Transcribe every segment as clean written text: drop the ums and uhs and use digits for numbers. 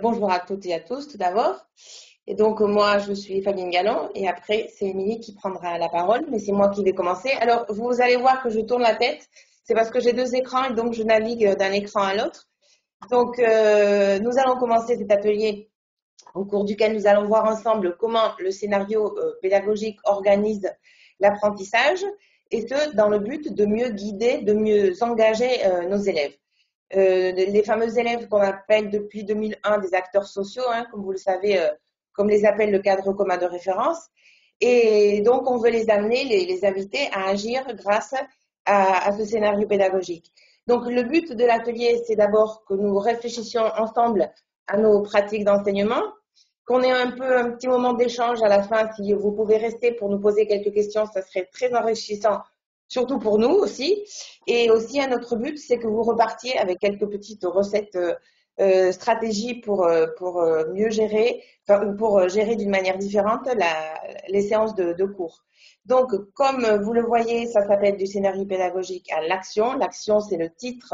Bonjour à toutes et à tous, tout d'abord. Et donc, moi, je suis Fabienne Galland et après, c'est Émilie qui prendra la parole, mais c'est moi qui vais commencer. Alors, vous allez voir que je tourne la tête. C'est parce que j'ai deux écrans et donc je navigue d'un écran à l'autre. Donc, nous allons commencer cet atelier au cours duquel nous allons voir ensemble comment le scénario pédagogique organise l'apprentissage et ce, dans le but de mieux guider, de mieux engager nos élèves. Les fameux élèves qu'on appelle depuis 2001 des acteurs sociaux, hein, comme vous le savez, comme les appelle le cadre commun de référence. Et donc, on veut les amener, les inviter à agir grâce à ce scénario pédagogique. Donc, le but de l'atelier, c'est d'abord que nous réfléchissions ensemble à nos pratiques d'enseignement, qu'on ait un peu un petit moment d'échange à la fin. Si vous pouvez rester pour nous poser quelques questions, ça serait très enrichissant, surtout pour nous aussi. Et aussi, un autre but, c'est que vous repartiez avec quelques petites recettes, stratégies pour mieux gérer, enfin, pour gérer d'une manière différente les séances de cours. Donc, comme vous le voyez, ça s'appelle du scénario pédagogique à l'action. L'action, c'est le titre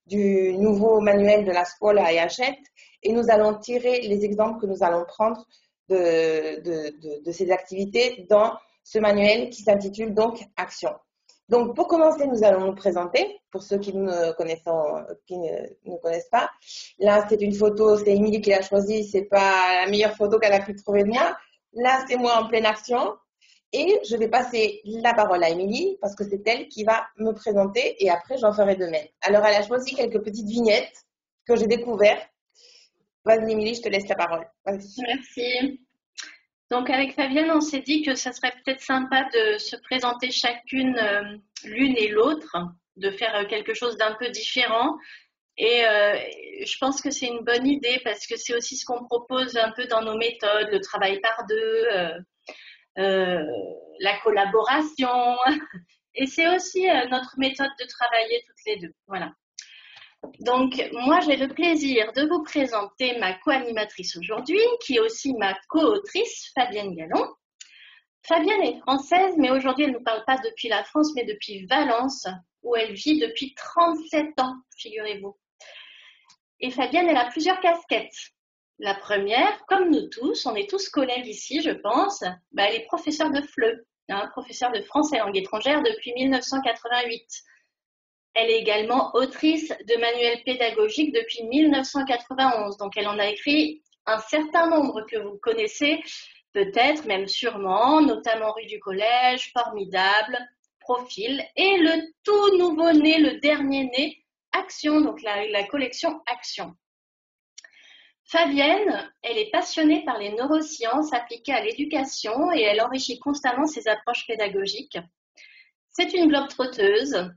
du nouveau manuel de la Scuola e Hachette. Et nous allons tirer les exemples que nous allons prendre de ces activités dans ce manuel qui s'intitule donc Action. Donc, pour commencer, nous allons nous présenter, pour ceux qui ne connaissent pas. Là, c'est une photo, c'est Émilie qui l'a choisie, c'est pas la meilleure photo qu'elle a pu trouver de moi. Là, c'est moi en pleine action. Et je vais passer la parole à Émilie, parce que c'est elle qui va me présenter, et après, j'en ferai de même. Alors, elle a choisi quelques petites vignettes que j'ai découvertes. Vas-y, Émilie, je te laisse la parole. Vas-y. Merci. Donc avec Fabienne, on s'est dit que ça serait peut-être sympa de se présenter chacune l'une et l'autre, de faire quelque chose d'un peu différent. Et je pense que c'est une bonne idée parce que c'est aussi ce qu'on propose un peu dans nos méthodes, le travail par deux, la collaboration. Et c'est aussi notre méthode de travailler toutes les deux. Voilà. Donc, moi, j'ai le plaisir de vous présenter ma co-animatrice aujourd'hui, qui est aussi ma co-autrice, Fabienne Galland. Fabienne est française, mais aujourd'hui, elle ne nous parle pas depuis la France, mais depuis Valence, où elle vit depuis 37 ans, figurez-vous. Et Fabienne, elle a plusieurs casquettes. La première, comme nous tous, on est tous collègues ici, je pense, elle est professeure de FLE, professeure de français langue étrangère depuis 1988. Elle est également autrice de manuels pédagogiques depuis 1991. Donc, elle en a écrit un certain nombre que vous connaissez, peut-être, même sûrement, notamment Rue du Collège, Formidable, Profil, et le tout nouveau-né, le dernier-né, Action, donc la collection Action. Fabienne, elle est passionnée par les neurosciences appliquées à l'éducation et elle enrichit constamment ses approches pédagogiques. C'est une globe-trotteuse.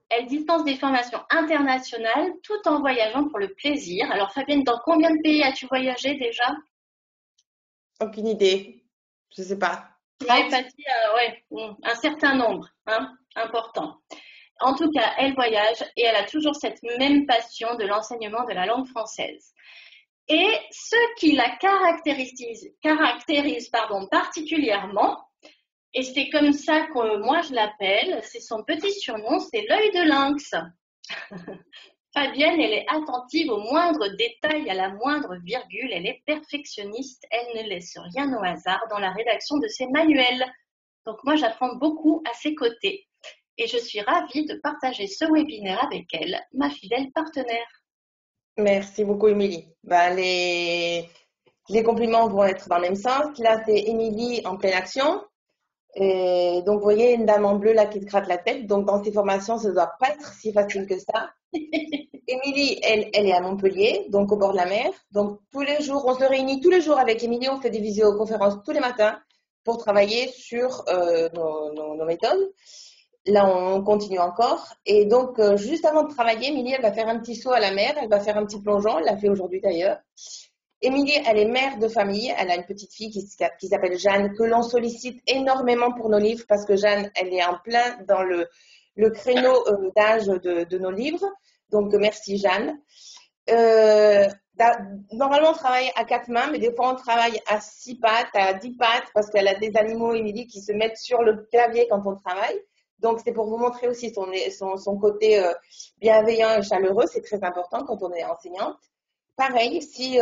Elle dispense des formations internationales tout en voyageant pour le plaisir. Alors Fabienne, dans combien de pays as-tu voyagé déjà? Aucune idée. Je sais pas. Tu m'avais pas dit, un certain nombre, important. En tout cas, elle voyage et elle a toujours cette même passion de l'enseignement de la langue française. Et ce qui la caractérise particulièrement, et c'est comme ça que moi je l'appelle, c'est son petit surnom, c'est l'œil de lynx. Fabienne, elle est attentive au moindre détail, à la moindre virgule, elle est perfectionniste, elle ne laisse rien au hasard dans la rédaction de ses manuels. Donc moi j'apprends beaucoup à ses côtés et je suis ravie de partager ce webinaire avec elle, ma fidèle partenaire. Merci beaucoup, Émilie. Les compliments vont être dans le même sens. Là, c'est Émilie en pleine action. Et donc, vous voyez une dame en bleu là qui se gratte la tête. Donc, dans ces formations, ça ne doit pas être si facile que ça. Émilie, elle est à Montpellier, donc au bord de la mer. Donc, tous les jours, on se réunit tous les jours avec Émilie. On fait des visioconférences tous les matins pour travailler sur nos méthodes. Là, on continue encore. Et donc, juste avant de travailler, Émilie, elle va faire un petit saut à la mer. Elle va faire un petit plongeon. Elle l'a fait aujourd'hui d'ailleurs. Émilie, elle est mère de famille. Elle a une petite fille qui s'appelle Jeanne, que l'on sollicite énormément pour nos livres parce que Jeanne, elle est en plein dans le créneau d'âge de nos livres. Donc, merci Jeanne. Normalement, on travaille à 4 mains, mais des fois, on travaille à 6 pattes, à 10 pattes, parce qu'elle a des animaux, Émilie, qui se mettent sur le clavier quand on travaille. Donc, c'est pour vous montrer aussi son côté bienveillant et chaleureux. C'est très important quand on est enseignante. pareil, si,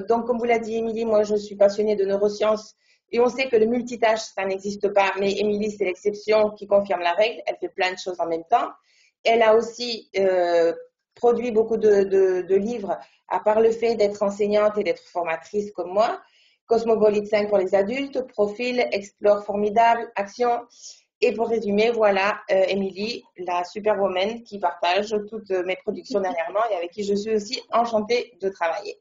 donc comme vous l'a dit Émilie, moi je suis passionnée de neurosciences et on sait que le multitâche, ça n'existe pas, mais Émilie, c'est l'exception qui confirme la règle, elle fait plein de choses en même temps. Elle a aussi produit beaucoup de livres, à part le fait d'être enseignante et d'être formatrice comme moi. Cosmopolite 5 pour les adultes, Profil, Explore Formidable, Action. Et pour résumer, voilà, Émilie, la superwoman qui partage toutes mes productions dernièrement et avec qui je suis aussi enchantée de travailler.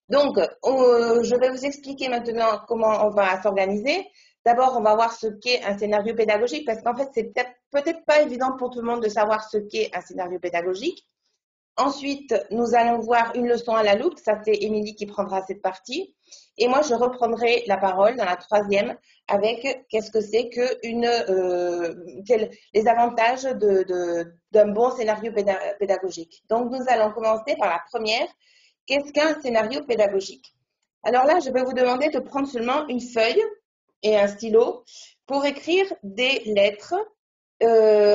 Donc, je vais vous expliquer maintenant comment on va s'organiser. D'abord, on va voir ce qu'est un scénario pédagogique parce qu'en fait, c'est peut-être pas évident pour tout le monde de savoir ce qu'est un scénario pédagogique. Ensuite, nous allons voir une leçon à la loupe. Ça, c'est Émilie qui prendra cette partie. Et moi, je reprendrai la parole dans la troisième avec qu'est-ce que c'est que les avantages d'un bon scénario pédagogique. Donc, nous allons commencer par la première. Qu'est-ce qu'un scénario pédagogique? Alors là, je vais vous demander de prendre seulement une feuille et un stylo pour écrire des lettres.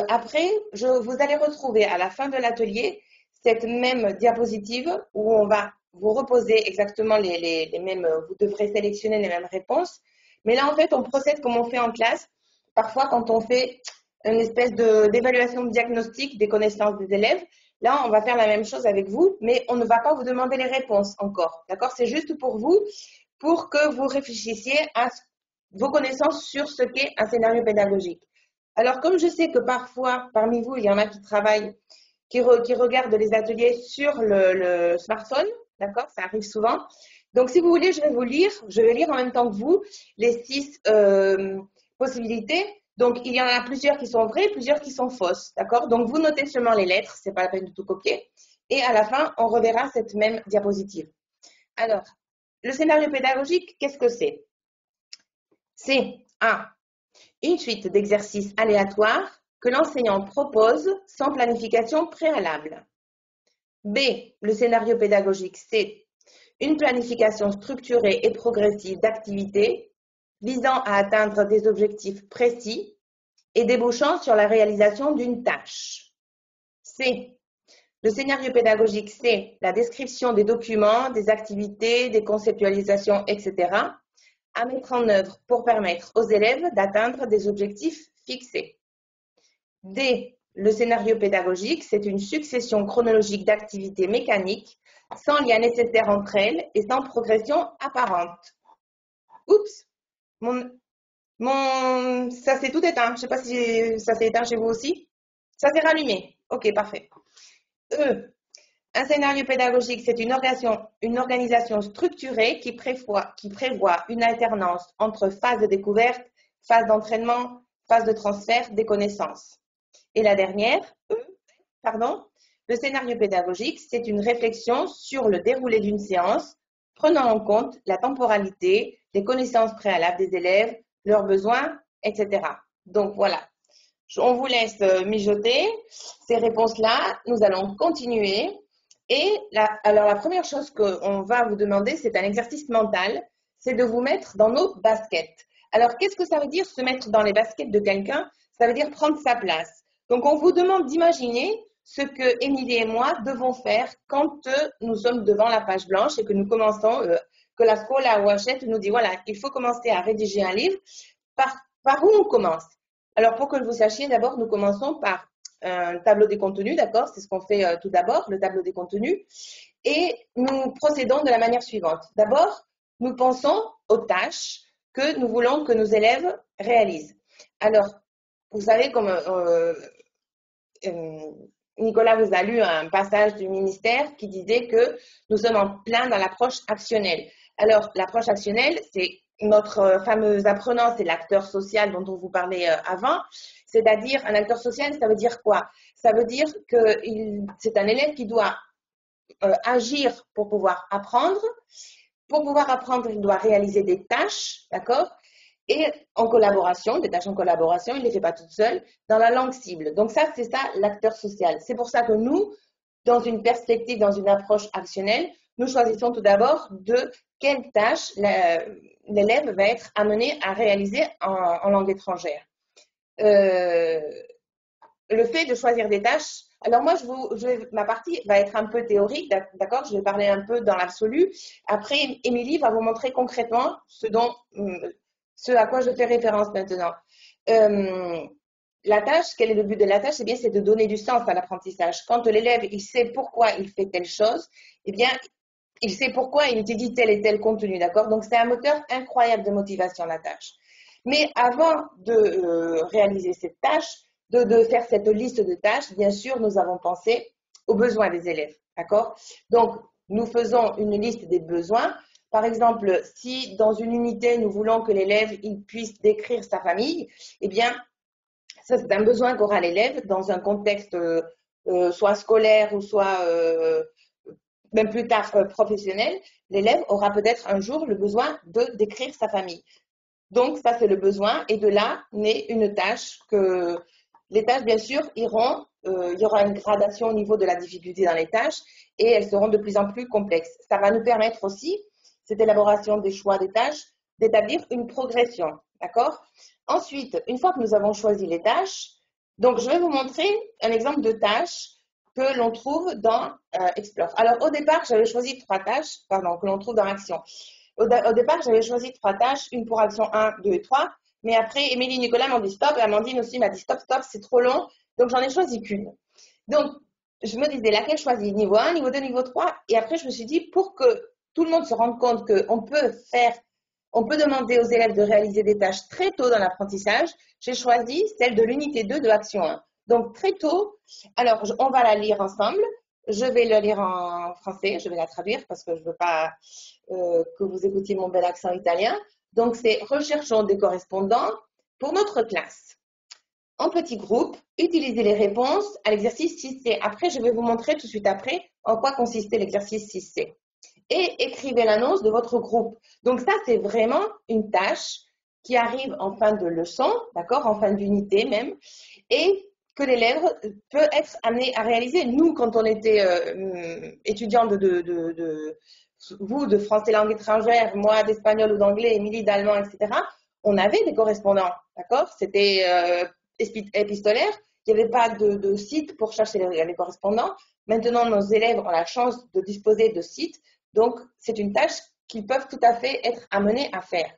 Après, vous allez retrouver à la fin de l'atelier cette même diapositive où on va vous reposer exactement les mêmes, vous devrez sélectionner les mêmes réponses. Mais là, en fait, on procède comme on fait en classe. Parfois, quand on fait une espèce d'évaluation diagnostique des connaissances des élèves, là, on va faire la même chose avec vous, mais on ne va pas vous demander les réponses encore. D'accord? C'est juste pour vous, pour que vous réfléchissiez à vos connaissances sur ce qu'est un scénario pédagogique. Alors, comme je sais que parfois, parmi vous, il y en a qui travaillent, qui regardent les ateliers sur le smartphone, d'accord? Ça arrive souvent. Donc, si vous voulez, je vais lire en même temps que vous les 6 possibilités. Donc, il y en a plusieurs qui sont vraies, plusieurs qui sont fausses, d'accord? Donc, vous notez seulement les lettres, c'est pas la peine de tout copier. Et à la fin, on reverra cette même diapositive. Alors, le scénario pédagogique, qu'est-ce que c'est? C'est une suite d'exercices aléatoires que l'enseignant propose sans planification préalable. B. Le scénario pédagogique, c'est une planification structurée et progressive d'activités visant à atteindre des objectifs précis et débouchant sur la réalisation d'une tâche. C. Le scénario pédagogique, c'est la description des documents, des activités, des conceptualisations, etc. à mettre en œuvre pour permettre aux élèves d'atteindre des objectifs fixés. D. Le scénario pédagogique, c'est une succession chronologique d'activités mécaniques sans lien nécessaire entre elles et sans progression apparente. Oups, ça s'est tout éteint. Je ne sais pas si ça s'est éteint chez vous aussi. Ça s'est rallumé. Ok, parfait. E. Un scénario pédagogique, c'est une organisation structurée qui prévoit une alternance entre phase de découverte, phase d'entraînement, phase de transfert des connaissances. Et la dernière, le scénario pédagogique, c'est une réflexion sur le déroulé d'une séance, prenant en compte la temporalité, les connaissances préalables des élèves, leurs besoins, etc. Donc voilà, on vous laisse mijoter ces réponses-là. Nous allons continuer. Et alors la première chose qu'on va vous demander, c'est un exercice mental, c'est de vous mettre dans nos baskets. Alors qu'est-ce que ça veut dire se mettre dans les baskets de quelqu'un? Ça veut dire prendre sa place. Donc on vous demande d'imaginer ce que Émilie et moi devons faire quand nous sommes devant la page blanche et que nous commençons, que la Scola ou Hachette nous dit voilà, il faut commencer à rédiger un livre. Par où on commence? Alors pour que vous sachiez, d'abord nous commençons par un tableau des contenus, d'accord? C'est ce qu'on fait tout d'abord, le tableau des contenus. Et nous procédons de la manière suivante. D'abord, nous pensons aux tâches que nous voulons que nos élèves réalisent. Alors, vous savez, comme Nicolas vous a lu un passage du ministère qui disait que nous sommes en plein dans l'approche actionnelle. Alors, l'approche actionnelle, c'est notre fameux apprenant, c'est l'acteur social dont on vous parlait avant. C'est-à-dire, un acteur social, ça veut dire quoi? Ça veut dire que c'est un élève qui doit agir pour pouvoir apprendre. Pour pouvoir apprendre, il doit réaliser des tâches, d'accord? Et en collaboration, des tâches en collaboration, il ne les fait pas toute seule, dans la langue cible. Donc ça, c'est ça l'acteur social. C'est pour ça que nous, dans une perspective, dans une approche actionnelle, nous choisissons tout d'abord de quelle tâche l'élève va être amené à réaliser en langue étrangère. le fait de choisir des tâches. Alors moi, ma partie va être un peu théorique, d'accord? Je vais parler un peu dans l'absolu. Après, Émilie va vous montrer concrètement ce à quoi je fais référence maintenant. La tâche, quel est le but de la tâche? Eh bien, c'est de donner du sens à l'apprentissage. Quand l'élève, il sait pourquoi il fait telle chose, eh bien, il sait pourquoi il étudie tel et tel contenu, d'accord? Donc, c'est un moteur incroyable de motivation, la tâche. Mais avant de réaliser cette tâche, de faire cette liste de tâches, bien sûr, nous avons pensé aux besoins des élèves, d'accord? Donc, nous faisons une liste des besoins. Par exemple, si dans une unité, nous voulons que l'élève il puisse décrire sa famille, eh bien, ça, c'est un besoin qu'aura l'élève dans un contexte soit scolaire ou soit même plus tard professionnel. L'élève aura peut-être un jour le besoin de décrire sa famille. Donc, ça, c'est le besoin. Et de là naît une tâche que les tâches, bien sûr, il y aura une gradation au niveau de la difficulté dans les tâches et elles seront de plus en plus complexes. Ça va nous permettre aussi, cette élaboration des choix des tâches, d'établir une progression. D'accord? Ensuite, une fois que nous avons choisi les tâches, donc je vais vous montrer un exemple de tâche que l'on trouve dans Explore. Alors, au départ, j'avais choisi 3 tâches, pardon, que l'on trouve dans Action. Au départ, j'avais choisi 3 tâches, une pour Action 1, 2 et 3. Mais après, Émilie et Nicolas m'ont dit stop, et Amandine aussi m'a dit stop, stop, c'est trop long. Donc, j'en ai choisi qu'une. Donc, je me disais laquelle choisir, niveau 1, niveau 2, niveau 3. Et après, je me suis dit, pour que tout le monde se rende compte qu'on peut demander aux élèves de réaliser des tâches très tôt dans l'apprentissage, j'ai choisi celle de l'unité 2 de Action 1. Donc, très tôt, alors, on va la lire ensemble. Je vais la lire en français, je vais la traduire parce que je ne veux pas que vous écoutiez mon bel accent italien. Donc, c'est recherchons des correspondants pour notre classe. En petit groupe, utilisez les réponses à l'exercice 6C. Après, je vais vous montrer tout de suite après en quoi consistait l'exercice 6C. Et écrivez l'annonce de votre groupe. Donc, ça, c'est vraiment une tâche qui arrive en fin de leçon, d'accord, en fin d'unité même, et que l'élève peut être amené à réaliser. Nous, quand on était étudiants vous de français langue étrangère, moi d'espagnol ou d'anglais, Émilie d'allemand, etc., on avait des correspondants, d'accord? C'était épistolaire, il n'y avait pas de site pour chercher les correspondants. Maintenant, nos élèves ont la chance de disposer de sites, donc c'est une tâche qu'ils peuvent tout à fait être amenés à faire.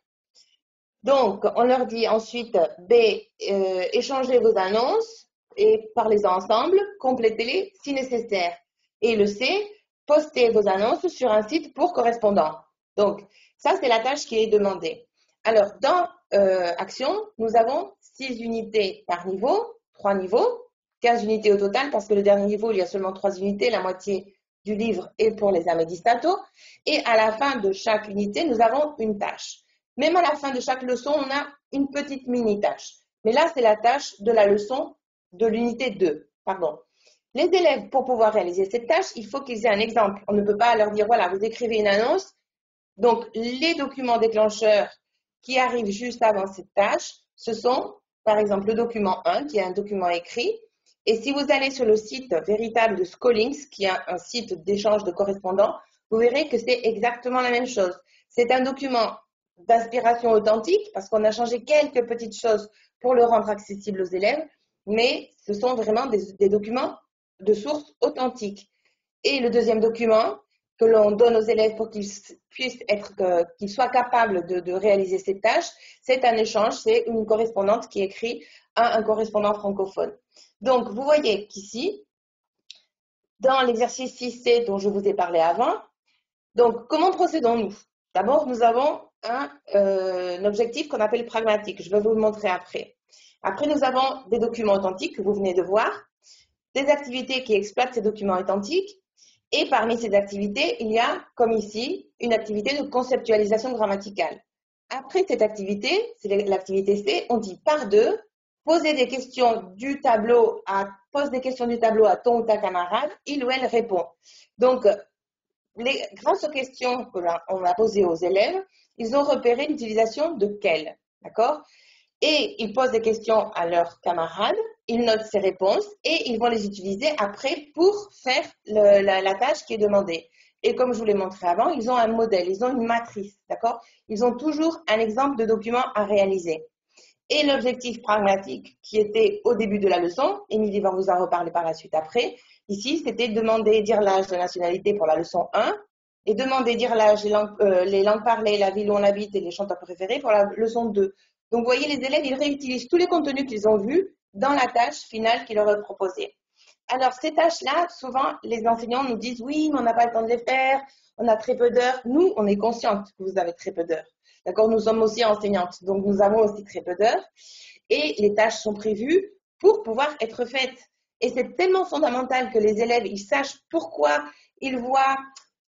Donc, on leur dit ensuite, B, échangez vos annonces et parlez-en ensemble, complétez-les si nécessaire. Et le C, postez vos annonces sur un site pour correspondants. Donc, ça, c'est la tâche qui est demandée. Alors, dans Action, nous avons 6 unités par niveau, 3 niveaux, 15 unités au total, parce que le dernier niveau, il y a seulement 3 unités, la moitié du livre est pour les Amedistato. Et à la fin de chaque unité, nous avons une tâche. Même à la fin de chaque leçon, on a une petite mini-tâche. Mais là, c'est la tâche de la leçon de l'unité 2. Pardon. Les élèves, pour pouvoir réaliser cette tâche, il faut qu'ils aient un exemple. On ne peut pas leur dire, voilà, vous écrivez une annonce. Donc, les documents déclencheurs qui arrivent juste avant cette tâche, ce sont, par exemple, le document 1, qui est un document écrit. Et si vous allez sur le site véritable de Scholings, qui est un site d'échange de correspondants, vous verrez que c'est exactement la même chose. C'est un document d'inspiration authentique, parce qu'on a changé quelques petites choses pour le rendre accessible aux élèves, mais ce sont vraiment des documents de source authentique. Et le deuxième document que l'on donne aux élèves pour qu'ils soient capables de réaliser cette tâche, c'est un échange, c'est une correspondante qui écrit à un correspondant francophone. Donc, vous voyez qu'ici, dans l'exercice 6C dont je vous ai parlé avant, donc, comment procédons-nous? D'abord, nous avons un objectif qu'on appelle pragmatique. Je vais vous le montrer après. Après, nous avons des documents authentiques que vous venez de voir, des activités qui exploitent ces documents authentiques. Et parmi ces activités, il y a, comme ici, une activité de conceptualisation grammaticale. Après cette activité, c'est l'activité C, on dit par deux, pose des questions du tableau à ton ou ta camarade, il ou elle répond. Donc, grâce aux questions qu'on a posées aux élèves, ils ont repéré l'utilisation de quel, d'accord? Et ils posent des questions à leurs camarades, ils notent ces réponses et ils vont les utiliser après pour faire la tâche qui est demandée. Et comme je vous l'ai montré avant, ils ont un modèle, ils ont une matrice, d'accord? Ils ont toujours un exemple de document à réaliser. et l'objectif pragmatique qui était au début de la leçon. Émilie va vous en reparler par la suite après. Ici, c'était demander, dire l'âge de nationalité pour la leçon 1 et demander, dire l'âge, les langues parlées, la ville où on habite et les chanteurs préférés pour la leçon 2. Donc, vous voyez, les élèves, ils réutilisent tous les contenus qu'ils ont vus dans la tâche finale qui leur est proposée. Alors, ces tâches-là, souvent, les enseignants nous disent, oui, mais on n'a pas le temps de les faire, on a très peu d'heures. Nous, on est consciente que vous avez très peu d'heures. D'accord? Nous sommes aussi enseignantes, donc nous avons aussi très peu d'heures. Et les tâches sont prévues pour pouvoir être faites. Et c'est tellement fondamental que les élèves, ils sachent pourquoi ils voient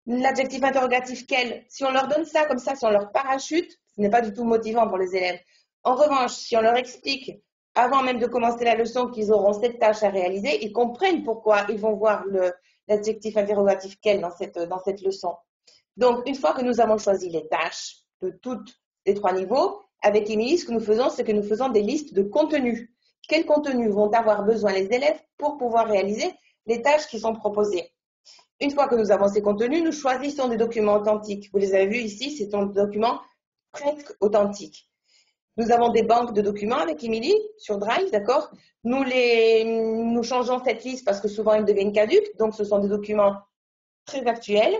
l'adjectif interrogatif quel. Si on leur donne ça comme ça, si on leur parachute, ce n'est pas du tout motivant pour les élèves. En revanche, si on leur explique avant même de commencer la leçon qu'ils auront cette tâche à réaliser, ils comprennent pourquoi ils vont voir l'adjectif interrogatif quel dans cette leçon. Donc, une fois que nous avons choisi les tâches de tous les 3 niveaux, avec Émilie, ce que nous faisons, c'est que nous faisons des listes de contenus. Quels contenus vont avoir besoin les élèves pour pouvoir réaliser les tâches qui sont proposées? Une fois que nous avons ces contenus, nous choisissons des documents authentiques. Vous les avez vus ici, c'est un document presque authentique. Nous avons des banques de documents avec Émilie sur Drive, d'accord? Nous changeons cette liste parce que souvent ils deviennent caducs, donc ce sont des documents très actuels.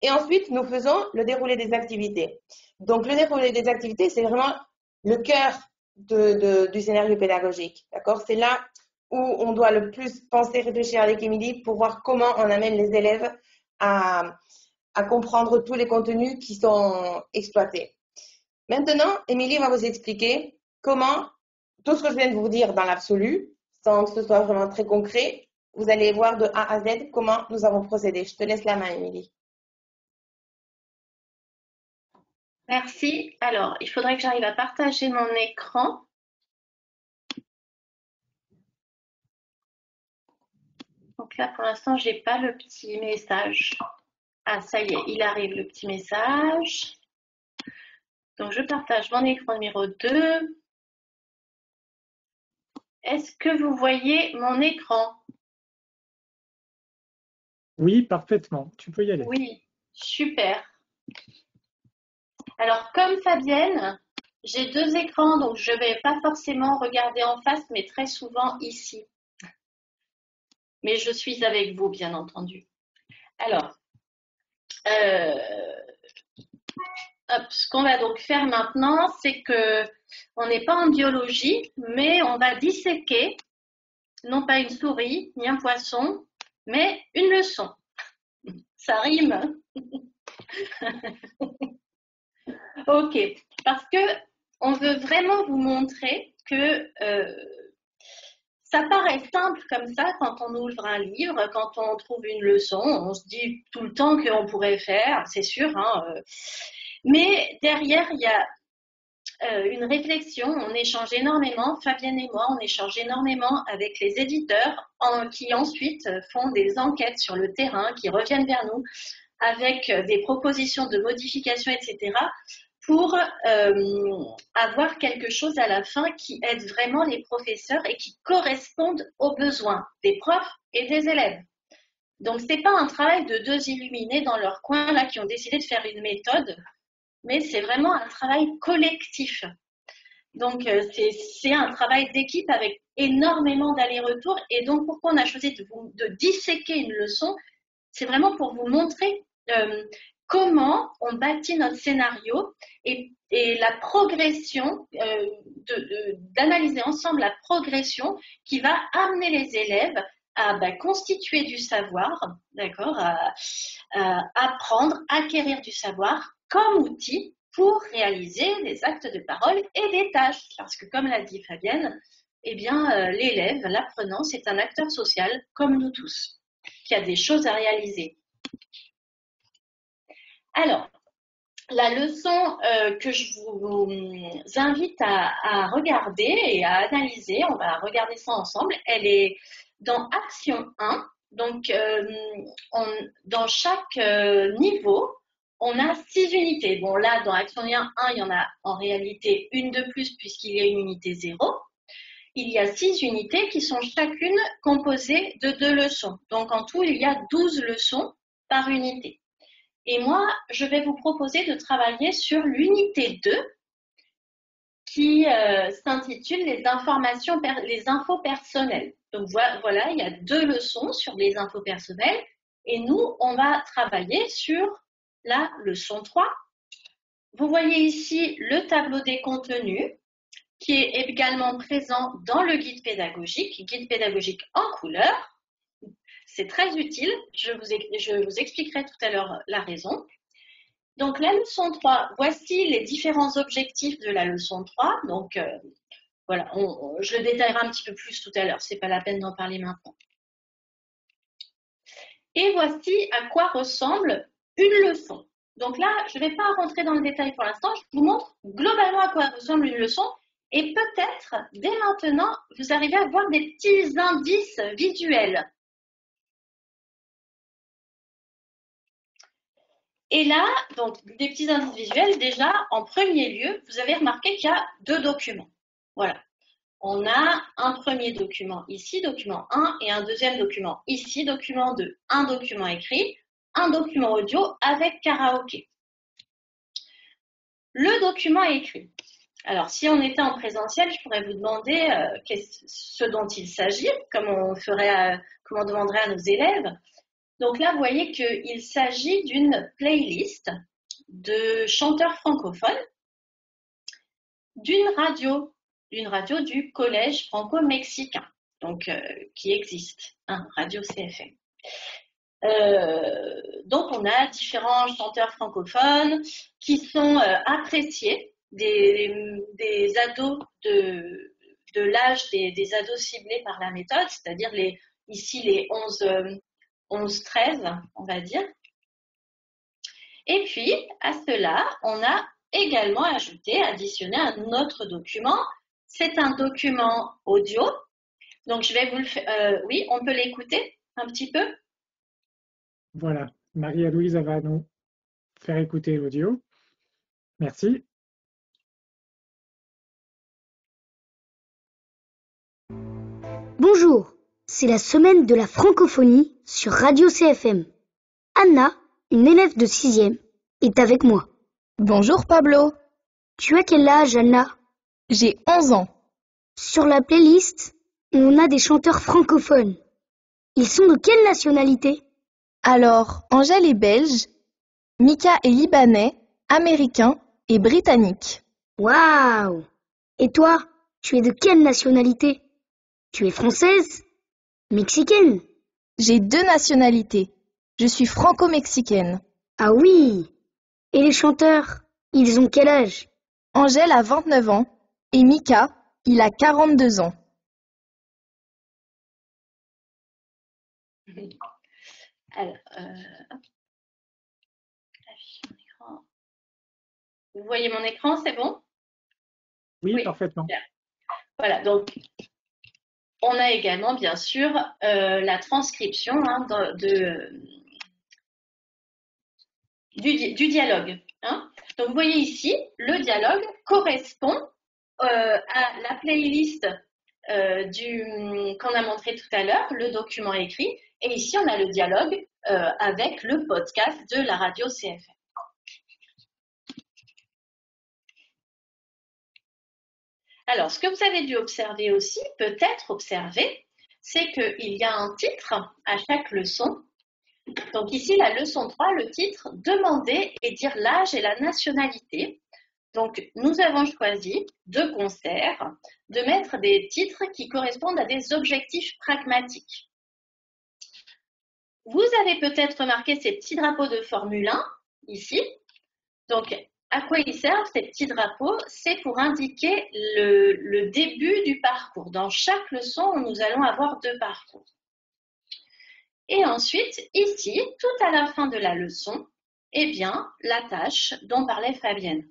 Et ensuite, nous faisons le déroulé des activités. Donc, le déroulé des activités, c'est vraiment le cœur du scénario pédagogique, d'accord? C'est là où on doit le plus penser, réfléchir avec Émilie pour voir comment on amène les élèves à comprendre tous les contenus qui sont exploités. Maintenant, Émilie va vous expliquer comment, tout ce que je viens de vous dire dans l'absolu, sans que ce soit vraiment très concret, vous allez voir de A à Z comment nous avons procédé. Je te laisse la main, Émilie. Merci. Alors, il faudrait que j'arrive à partager mon écran. Donc là, pour l'instant, je n'ai pas le petit message. Ah, ça y est, il arrive le petit message. Donc, je partage mon écran numéro 2. Est-ce que vous voyez mon écran? Oui, parfaitement. Tu peux y aller. Oui, super. Alors, comme Fabienne, j'ai 2 écrans, donc je ne vais pas forcément regarder en face, mais très souvent ici. Mais je suis avec vous, bien entendu. Alors, ce qu'on va donc faire maintenant, c'est que on n'est pas en biologie, mais on va disséquer, non pas une souris, ni un poisson, mais une leçon. Ça rime. Ok, parce que on veut vraiment vous montrer que ça paraît simple comme ça quand on ouvre un livre, quand on trouve une leçon, on se dit tout le temps qu'on pourrait faire, c'est sûr, hein, mais derrière, il y a une réflexion, on échange énormément, Fabienne et moi, on échange énormément avec les éditeurs qui ensuite font des enquêtes sur le terrain, qui reviennent vers nous avec des propositions de modification, etc., pour avoir quelque chose à la fin qui aide vraiment les professeurs et qui corresponde aux besoins des profs et des élèves. Donc, ce n'est pas un travail de 2 illuminés dans leur coin là qui ont décidé de faire une méthode, mais c'est vraiment un travail collectif. Donc, c'est un travail d'équipe avec énormément d'allers-retours. Et donc, pourquoi on a choisi de disséquer une leçon? C'est vraiment pour vous montrer comment on bâtit notre scénario et la progression, d'analyser ensemble la progression qui va amener les élèves à constituer du savoir, d'accord, à apprendre, acquérir du savoir comme outil pour réaliser des actes de parole et des tâches. Parce que comme l'a dit Fabienne, eh bien, l'élève, l'apprenant, c'est un acteur social comme nous tous, qui a des choses à réaliser. Alors, la leçon que je vous invite à regarder et à analyser, on va regarder ça ensemble, elle est dans Action 1. Donc, dans chaque niveau, on a 6 unités. Bon, là, dans Action 1, il y en a en réalité une de plus puisqu'il y a une unité 0. Il y a 6 unités qui sont chacune composées de 2 leçons. Donc, en tout, il y a 12 leçons par unité. Et moi, je vais vous proposer de travailler sur l'unité 2, qui s'intitule les infos personnelles. Donc voilà, il y a 2 leçons sur les infos personnelles et nous, on va travailler sur la leçon 3. Vous voyez ici le tableau des contenus qui est également présent dans le guide pédagogique en couleur. C'est très utile, je vous expliquerai tout à l'heure la raison. Donc la leçon 3, voici les différents objectifs de la leçon 3. Donc voilà, je le détaillerai un petit peu plus tout à l'heure, c'est pas la peine d'en parler maintenant. Et voici à quoi ressemble une leçon. Donc là, je ne vais pas rentrer dans le détail pour l'instant, je vous montre globalement à quoi ressemble une leçon et peut-être, dès maintenant, vous arrivez à voir des petits indices visuels. Et là, donc des petits indices visuels, déjà, en premier lieu, vous avez remarqué qu'il y a 2 documents. Voilà. On a un premier document ici, document 1, et un deuxième document ici, document 2. Un document écrit, un document audio avec karaoké. Le document écrit. Alors, si on était en présentiel, je pourrais vous demander ce dont il s'agit, comme on demanderait à nos élèves. Donc là, vous voyez qu'il s'agit d'une playlist de chanteurs francophones d'une radio du collège franco-mexicain, donc qui existe, Radio CFM. Donc on a différents chanteurs francophones qui sont appréciés des ados de l'âge des ados ciblés par la méthode, c'est-à-dire ici les 11-13, on va dire. Et puis, à cela, on a également additionné un autre document. C'est un document audio. Donc, je vais vous le faire. Oui, on peut l'écouter un petit peu. Voilà, Maria-Louise va nous faire écouter l'audio. Merci. Bonjour, c'est la semaine de la francophonie sur Radio CFM. Anna, une élève de 6e, est avec moi. Bonjour Pablo. Tu as quel âge, Anna? J'ai 11 ans. Sur la playlist, on a des chanteurs francophones. Ils sont de quelle nationalité? Alors, Angèle est belge, Mika est libanais, américain et britannique. Waouh! Et toi, tu es de quelle nationalité? Tu es française? Mexicaine? J'ai 2 nationalités. Je suis franco-mexicaine. Ah oui! Et les chanteurs, ils ont quel âge? Angèle a 29 ans et Mika, il a 42 ans. Alors, vous voyez mon écran, c'est bon? Oui, parfaitement. Voilà, donc on a également, bien sûr, la transcription du dialogue. Donc, vous voyez ici, le dialogue correspond à la playlist qu'on a montré tout à l'heure, le document écrit. Et ici, on a le dialogue avec le podcast de la radio CFM. Alors, ce que vous avez dû observer aussi, peut-être observer, c'est qu'il y a un titre à chaque leçon. Donc ici, la leçon 3, le titre « Demander et dire l'âge et la nationalité ». Donc, nous avons choisi de concert de mettre des titres qui correspondent à des objectifs pragmatiques. Vous avez peut-être remarqué ces petits drapeaux de Formule 1, ici. Donc, à quoi ils servent, ces petits drapeaux? C'est pour indiquer le début du parcours. Dans chaque leçon, nous allons avoir 2 parcours. Et ensuite, ici, tout à la fin de la leçon, eh bien, la tâche dont parlait Fabienne.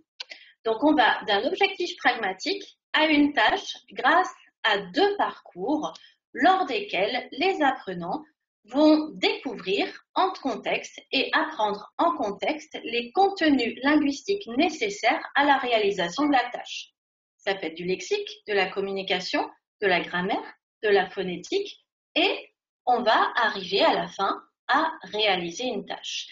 Donc, on va d'un objectif pragmatique à une tâche grâce à 2 parcours lors desquels les apprenants vont découvrir en contexte et apprendre en contexte les contenus linguistiques nécessaires à la réalisation de la tâche. Ça peut être du lexique, de la communication, de la grammaire, de la phonétique et on va arriver à la fin à réaliser une tâche.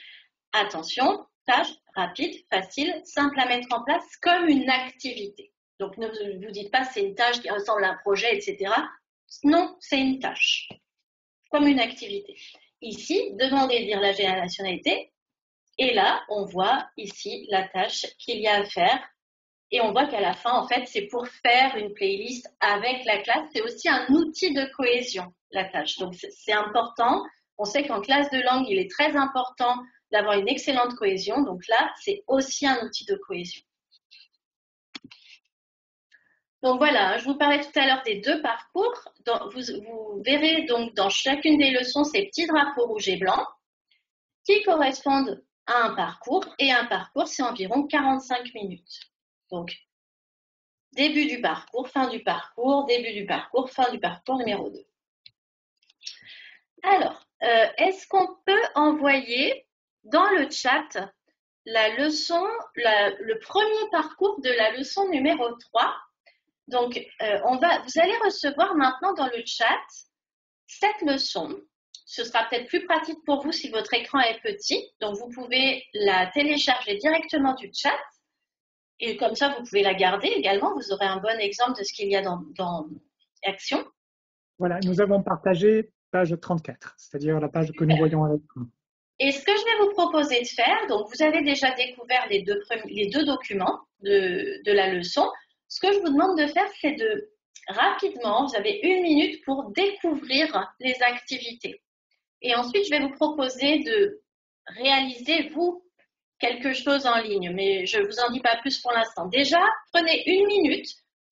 Attention, tâche rapide, facile, simple à mettre en place comme une activité. Donc, ne vous dites pas c'est une tâche qui ressemble à un projet, etc. Non, c'est une tâche, comme une activité. Ici, demander, dire l'âge et la nationalité. Et là, on voit ici la tâche qu'il y a à faire. Et on voit qu'à la fin, en fait, c'est pour faire une playlist avec la classe. C'est aussi un outil de cohésion, la tâche. Donc, c'est important. On sait qu'en classe de langue, il est très important d'avoir une excellente cohésion. Donc là, c'est aussi un outil de cohésion. Donc voilà, je vous parlais tout à l'heure des 2 parcours. Vous verrez donc dans chacune des leçons ces petits drapeaux rouges et blancs qui correspondent à un parcours. Et un parcours, c'est environ 45 minutes. Donc, début du parcours, fin du parcours, début du parcours, fin du parcours numéro 2. Alors, est-ce qu'on peut envoyer dans le chat la leçon, le premier parcours de la leçon numéro 3? Donc, vous allez recevoir maintenant dans le chat cette leçon. Ce sera peut-être plus pratique pour vous si votre écran est petit. Donc, vous pouvez la télécharger directement du chat. Et comme ça, vous pouvez la garder également. Vous aurez un bon exemple de ce qu'il y a dans Action. Voilà, nous avons partagé page 34, c'est-à-dire la page que nous voyons à l'écran. Et ce que je vais vous proposer de faire, donc vous avez déjà découvert les deux documents de la leçon. Ce que je vous demande de faire, c'est de rapidement, vous avez 1 minute pour découvrir les activités. Et ensuite, je vais vous proposer de réaliser, vous, quelque chose en ligne, mais je ne vous en dis pas plus pour l'instant. Déjà, prenez 1 minute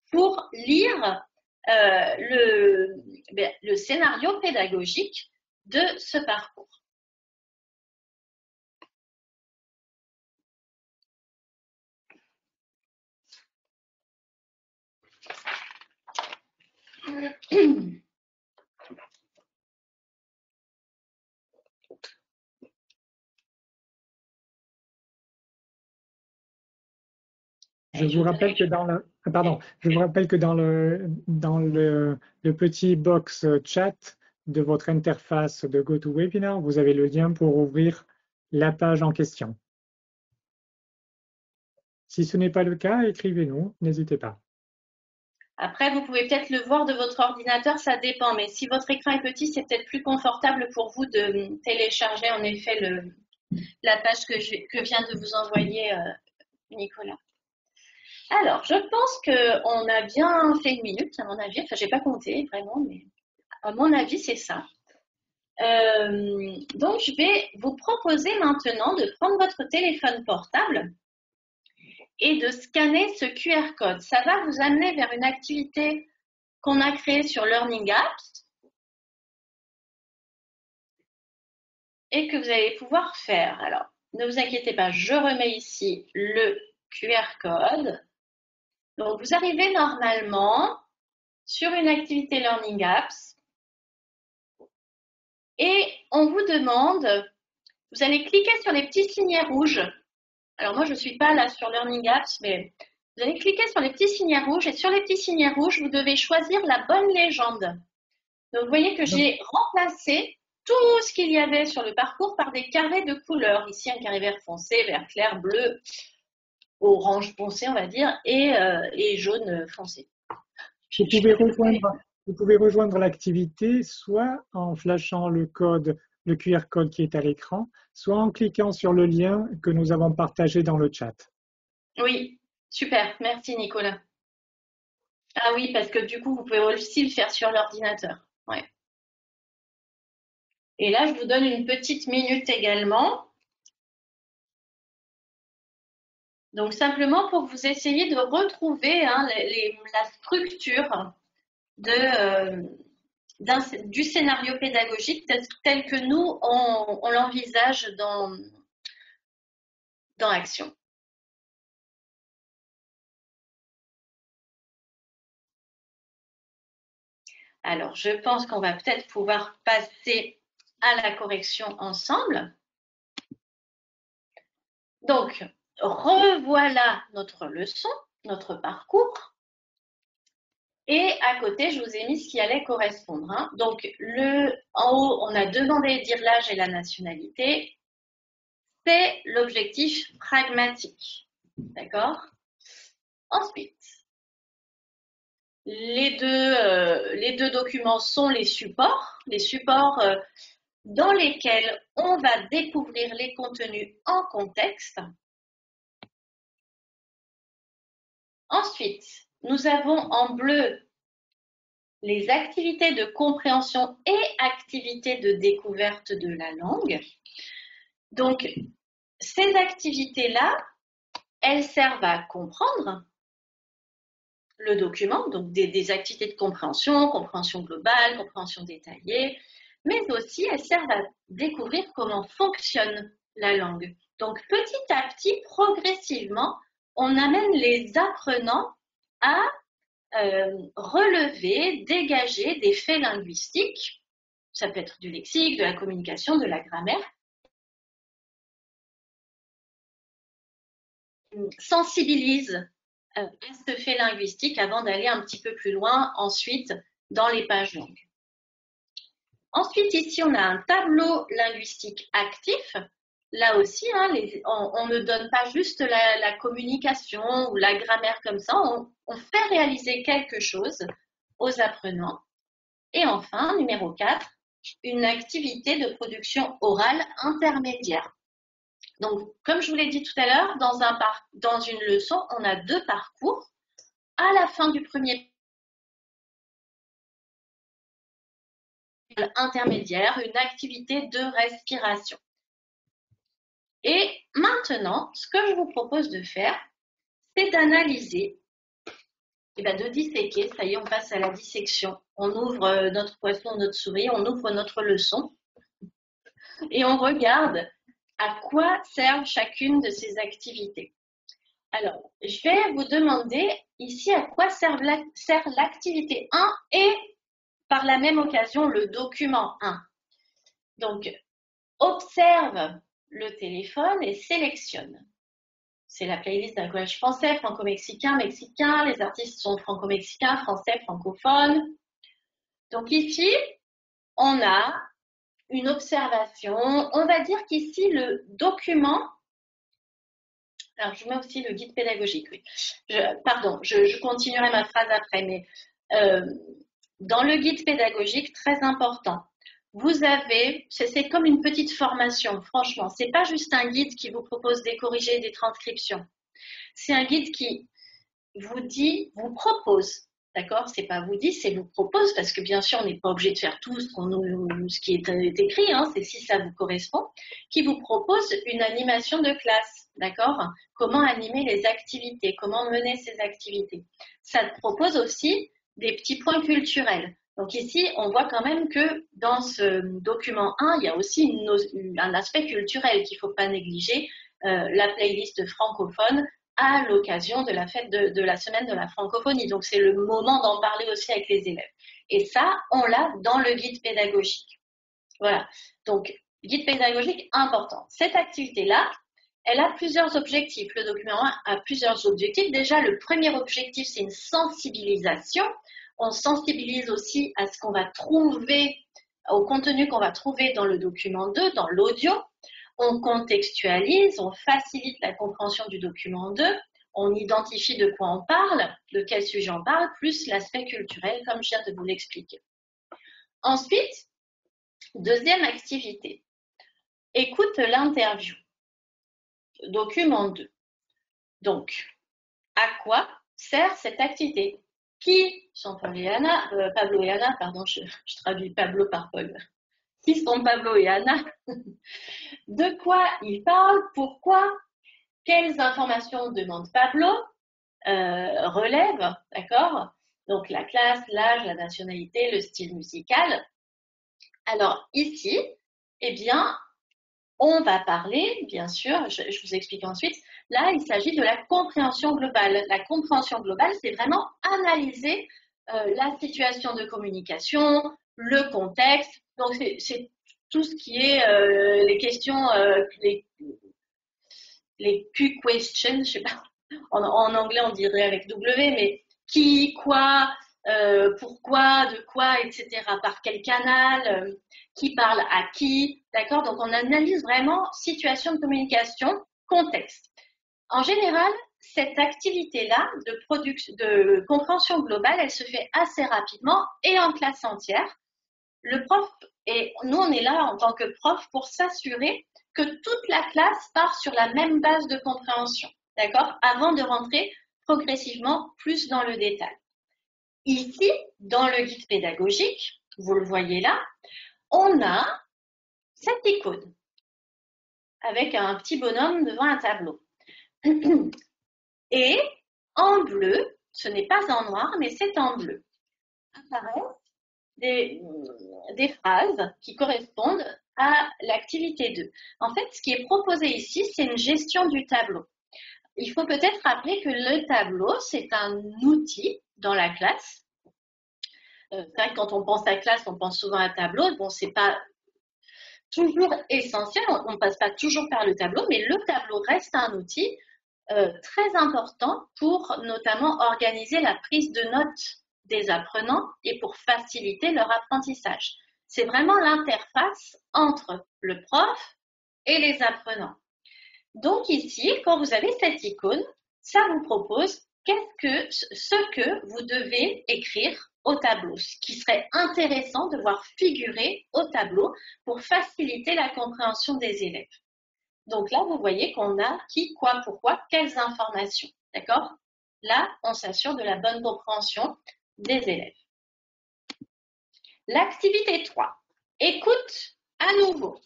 pour lire le scénario pédagogique de ce parcours. Je vous rappelle que dans le petit box chat de votre interface de GoToWebinar, vous avez le lien pour ouvrir la page en question. Si ce n'est pas le cas, écrivez-nous, n'hésitez pas. Après, vous pouvez peut-être le voir de votre ordinateur, ça dépend. Mais si votre écran est petit, c'est peut-être plus confortable pour vous de télécharger en effet la page que vient de vous envoyer Nicolas. Alors, je pense qu'on a bien fait 1 minute, à mon avis. Enfin, je n'ai pas compté vraiment, mais à mon avis, c'est ça. Donc, je vais vous proposer maintenant de prendre votre téléphone portable et de scanner ce QR code. Ça va vous amener vers une activité qu'on a créée sur Learning Apps et que vous allez pouvoir faire. Alors, ne vous inquiétez pas, je remets ici le QR code. Donc, vous arrivez normalement sur une activité Learning Apps et on vous demande, vous allez cliquer sur les petits signets rouges. Alors, moi, je ne suis pas là sur Learning Apps, mais vous allez cliquer sur les petits signets rouges et sur les petits signets rouges, vous devez choisir la bonne légende. Donc, vous voyez que j'ai remplacé tout ce qu'il y avait sur le parcours par des carrés de couleurs. Ici, un carré vert foncé, vert clair, bleu, orange foncé, on va dire, et jaune foncé. Vous pouvez rejoindre l'activité soit en flashant le QR code qui est à l'écran, soit en cliquant sur le lien que nous avons partagé dans le chat. Oui, super, merci Nicolas. Ah oui, parce que du coup, vous pouvez aussi le faire sur l'ordinateur. Ouais. Et là, je vous donne une petite minute également. Donc, simplement pour que vous essayiez de retrouver la structure du scénario pédagogique tel que nous, on l'envisage dans Action. Alors, je pense qu'on va peut-être pouvoir passer à la correction ensemble. Donc, revoilà notre leçon, notre parcours. Et à côté, je vous ai mis ce qui allait correspondre. Hein. Donc, en haut, on a demandé dire l'âge et la nationalité. C'est l'objectif pragmatique. D'accord? Ensuite, les deux documents sont les supports dans lesquels on va découvrir les contenus en contexte. Ensuite, nous avons en bleu les activités de compréhension et activités de découverte de la langue. Donc, ces activités-là, elles servent à comprendre le document, donc des activités de compréhension, compréhension globale, compréhension détaillée, mais aussi elles servent à découvrir comment fonctionne la langue. Donc, petit à petit, progressivement, on amène les apprenants à relever, dégager des faits linguistiques. Ça peut être du lexique, de la communication, de la grammaire. Sensibilise à ce fait linguistique avant d'aller un petit peu plus loin ensuite dans les pages longues. Ensuite, ici, on a un tableau linguistique actif. Là aussi, hein, on ne donne pas juste la communication ou la grammaire comme ça, on fait réaliser quelque chose aux apprenants. Et enfin, numéro 4, une activité de production orale intermédiaire. Donc, comme je vous l'ai dit tout à l'heure, dans une leçon, on a 2 parcours. À la fin du premier intermédiaire, une activité de respiration. Et maintenant, ce que je vous propose de faire, c'est d'analyser, de disséquer. Ça y est, on passe à la dissection. On ouvre notre poisson, notre souris, on ouvre notre leçon et on regarde à quoi servent chacune de ces activités. Alors, je vais vous demander ici à quoi sert l'activité 1 et par la même occasion le document 1. Donc, observe le téléphone et sélectionne. C'est la playlist d'un collège français, franco-mexicain, mexicain. Les artistes sont franco-mexicains, français, francophones. Donc ici, on a une observation. On va dire qu'ici, le document... Alors, je mets aussi le guide pédagogique, oui. Je continuerai ma phrase après, mais dans le guide pédagogique, très important, vous avez, c'est comme une petite formation, franchement. C'est pas juste un guide qui vous propose des corrigés, des transcriptions. C'est un guide qui vous propose, d'accord? C'est pas vous dit, c'est vous propose, parce que bien sûr, on n'est pas obligé de faire tout ce qui est écrit, hein, c'est si ça vous correspond, qui vous propose une animation de classe, d'accord? Comment animer les activités, comment mener ces activités. Ça te propose aussi des petits points culturels. Donc ici, on voit quand même que dans ce document 1, il y a aussi un aspect culturel qu'il ne faut pas négliger, la playlist francophone à l'occasion de la fête de la semaine de la francophonie. Donc c'est le moment d'en parler aussi avec les élèves. Et ça, on l'a dans le guide pédagogique. Voilà. Donc, guide pédagogique important. Cette activité-là, elle a plusieurs objectifs. Le document 1 a plusieurs objectifs. Déjà, le premier objectif, c'est une sensibilisation. On sensibilise aussi à ce qu'on va trouver, au contenu qu'on va trouver dans le document 2, dans l'audio. On contextualise, on facilite la compréhension du document 2, on identifie de quoi on parle, de quel sujet on parle, plus l'aspect culturel, comme je viens de vous l'expliquer. Ensuite, deuxième activité, écoute l'interview. Document 2. Donc, à quoi sert cette activité? Qui sont Pablo et Anna, pardon, je traduis Pablo par Paul. Qui sont Pablo et Anna? De quoi ils parlent? Pourquoi? Quelles informations demande Pablo? Relève, d'accord? Donc la classe, l'âge, la nationalité, le style musical. Alors ici, eh bien, on va parler, bien sûr, je vous explique ensuite, là il s'agit de la compréhension globale. La compréhension globale, c'est vraiment analyser la situation de communication, le contexte, donc c'est tout ce qui est les questions, les Q questions, je sais pas, en anglais on dirait avec W, mais qui, quoi, pourquoi, de quoi, etc. Par quel canal, qui parle à qui, d'accord? Donc on analyse vraiment situation de communication, contexte. En général, cette activité-là de compréhension globale, elle se fait assez rapidement et en classe entière. Le prof, et nous on est là en tant que prof pour s'assurer que toute la classe part sur la même base de compréhension, d'accord, avant de rentrer progressivement plus dans le détail. Ici, dans le guide pédagogique, vous le voyez là, on a cette icône avec un petit bonhomme devant un tableau. Et en bleu, ce n'est pas en noir, mais c'est en bleu, apparaissent des phrases qui correspondent à l'activité 2. En fait, ce qui est proposé ici, c'est une gestion du tableau. Il faut peut-être rappeler que le tableau, c'est un outil dans la classe. C'est vrai que quand on pense à classe, on pense souvent à tableau. Bon, c'est pas toujours essentiel, on ne passe pas toujours par le tableau, mais le tableau reste un outil très important pour notamment organiser la prise de notes des apprenants et pour faciliter leur apprentissage. C'est vraiment l'interface entre le prof et les apprenants. Donc ici, quand vous avez cette icône, ça vous propose ce que vous devez écrire au tableau, ce qui serait intéressant de voir figurer au tableau pour faciliter la compréhension des élèves. Donc là, vous voyez qu'on a qui, quoi, pourquoi, quelles informations. D'accord? Là, on s'assure de la bonne compréhension des élèves. L'activité 3. Écoute à nouveau.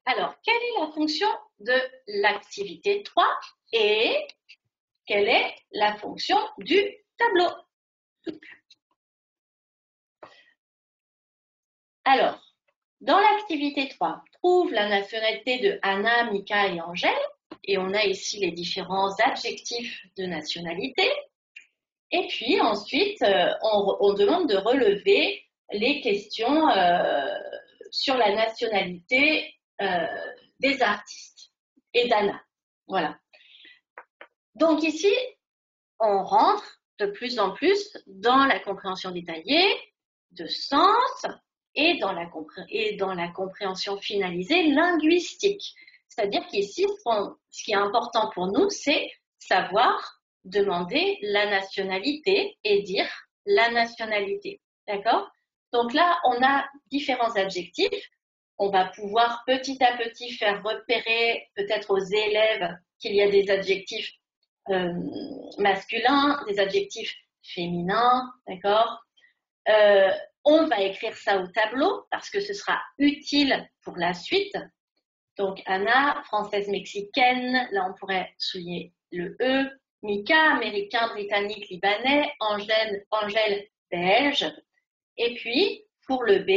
Alors, quelle est la fonction de l'activité 3 et quelle est la fonction du tableau? Alors, dans l'activité 3, trouve la nationalité de Anna, Mika et Angèle. Et on a ici les différents adjectifs de nationalité. Et puis ensuite, on demande de relever les questions sur la nationalité des artistes et d'Anna. Voilà. Donc ici, on rentre de plus en plus dans la compréhension détaillée de sens et dans la compréhension finalisée linguistique. C'est-à-dire qu'ici, ce qui est important pour nous, c'est savoir demander la nationalité et dire la nationalité. D'accord? Donc là, on a différents adjectifs. On va pouvoir petit à petit faire repérer peut-être aux élèves qu'il y a des adjectifs masculins, des adjectifs féminins, d'accord? On va écrire ça au tableau parce que ce sera utile pour la suite. Donc Anna, française mexicaine, là on pourrait souligner le E. Mika, américain, britannique, libanais. Angèle, belge. Et puis pour le B,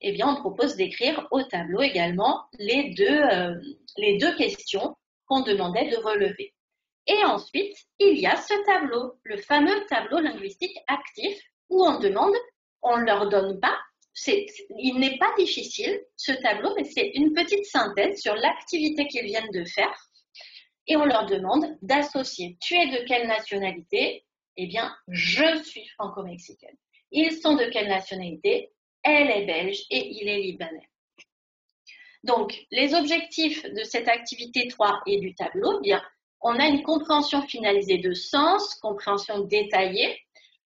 eh bien on propose d'écrire au tableau également les deux questions qu'on demandait de relever. Et ensuite, il y a ce tableau, le fameux tableau linguistique actif où on ne leur donne pas, il n'est pas difficile ce tableau, mais c'est une petite synthèse sur l'activité qu'ils viennent de faire et on leur demande d'associer. Tu es de quelle nationalité? Eh bien, je suis franco-mexicaine. Ils sont de quelle nationalité? Elle est belge et il est libanais. Donc, les objectifs de cette activité 3 et du tableau, bien, on a une compréhension finalisée de sens, compréhension détaillée.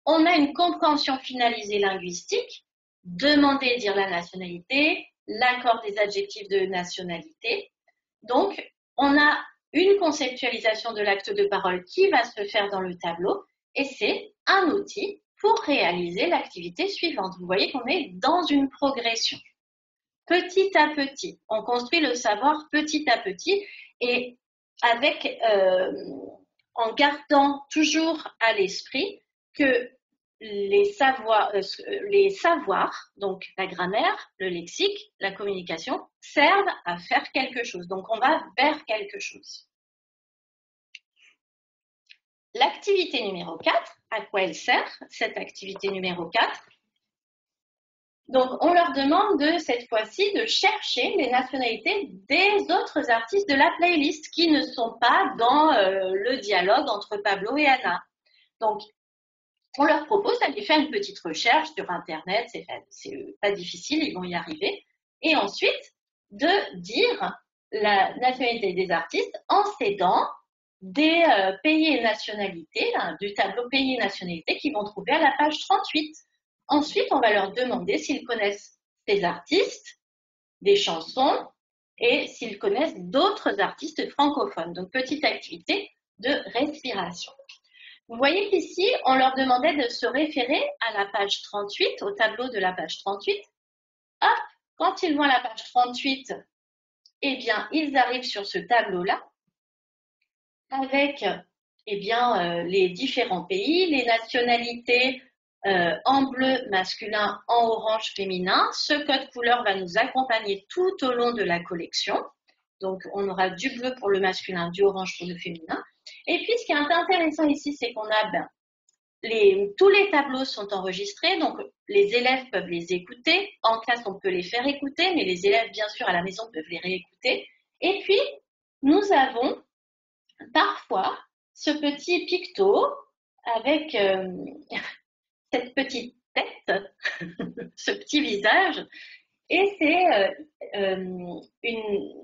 On a une compréhension finalisée linguistique, demander et dire la nationalité, l'accord des adjectifs de nationalité. Donc, on a une conceptualisation de l'acte de parole qui va se faire dans le tableau et c'est un outil pour réaliser l'activité suivante. Vous voyez qu'on est dans une progression. Petit à petit, on construit le savoir petit à petit et en gardant toujours à l'esprit que les savoirs, donc la grammaire, le lexique, la communication, servent à faire quelque chose. Donc, on va vers quelque chose. L'activité numéro 4, à quoi elle sert, cette activité numéro 4? Donc, on leur demande cette fois-ci de chercher les nationalités des autres artistes de la playlist qui ne sont pas dans le dialogue entre Pablo et Anna. Donc, on leur propose d'aller faire une petite recherche sur Internet, c'est pas difficile, ils vont y arriver. Et ensuite, de dire la nationalité des artistes en s'aidant des pays et nationalités, là, du tableau pays et nationalités qu'ils vont trouver à la page 38. Ensuite, on va leur demander s'ils connaissent ces artistes, des chansons, et s'ils connaissent d'autres artistes francophones. Donc, petite activité de respiration. Vous voyez qu'ici, on leur demandait de se référer à la page 38, au tableau de la page 38. Hop, quand ils vont à la page 38, eh bien, ils arrivent sur ce tableau-là avec les différents pays, les nationalités en bleu masculin, en orange féminin. Ce code couleur va nous accompagner tout au long de la collection. Donc, on aura du bleu pour le masculin, du orange pour le féminin. Et puis, ce qui est intéressant ici, c'est qu'on a tous les tableaux sont enregistrés, donc les élèves peuvent les écouter. En classe, on peut les faire écouter, mais les élèves, bien sûr, à la maison peuvent les réécouter. Et puis, nous avons parfois ce petit picto avec cette petite tête, ce petit visage. Et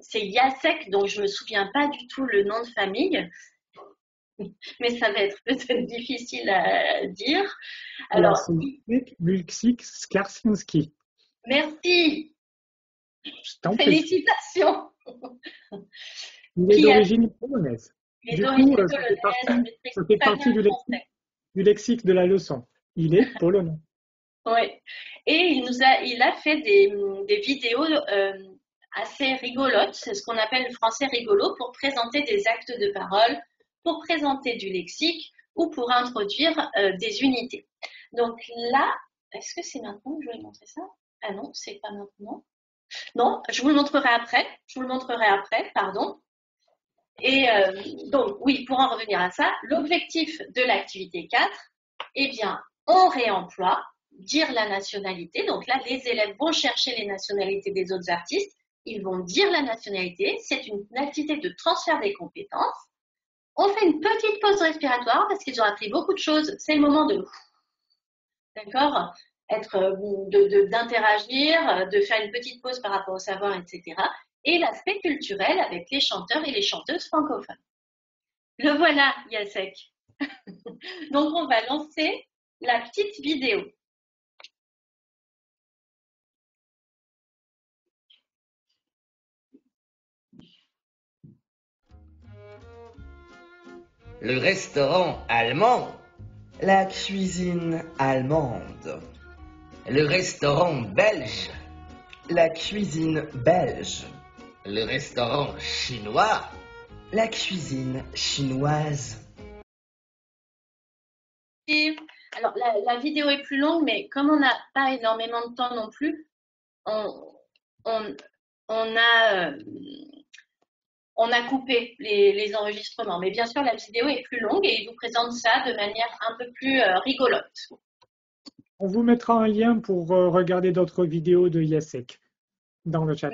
c'est Jacek, dont je ne me souviens pas du tout le nom de famille, mais ça va être peut-être difficile à dire. Alors c'est Jacek Mulczyk Skarczynski. Merci. Félicitations. Il est d'origine polonaise. Du coup, ça fait partie du lexique de la leçon. Il est polonais. Oui. Et il a fait des vidéos assez rigolotes, c'est ce qu'on appelle le français rigolo, pour présenter des actes de parole, pour présenter du lexique ou pour introduire des unités. Donc là, est-ce que c'est maintenant que je vais montrer ça? Ah non, c'est pas maintenant. Non, je vous le montrerai après. Pardon. Et donc, oui, pour en revenir à ça, l'objectif de l'activité 4, eh bien, on réemploie, dire la nationalité. Donc là, les élèves vont chercher les nationalités des autres artistes. Ils vont dire la nationalité. C'est une activité de transfert des compétences. On fait une petite pause respiratoire parce qu'ils ont appris beaucoup de choses. C'est le moment de, d'accord, d'interagir, de faire une petite pause par rapport au savoir, etc. Et l'aspect culturel avec les chanteurs et les chanteuses francophones. Le voilà, Jacek. Donc, on va lancer la petite vidéo. Le restaurant allemand. La cuisine allemande. Le restaurant belge. La cuisine belge. Le restaurant chinois. La cuisine chinoise. Alors, la vidéo est plus longue, mais comme on n'a pas énormément de temps non plus, on a coupé les enregistrements. Mais bien sûr, la vidéo est plus longue et il vous présente ça de manière un peu plus rigolote. On vous mettra un lien pour regarder d'autres vidéos de Jacek dans le chat.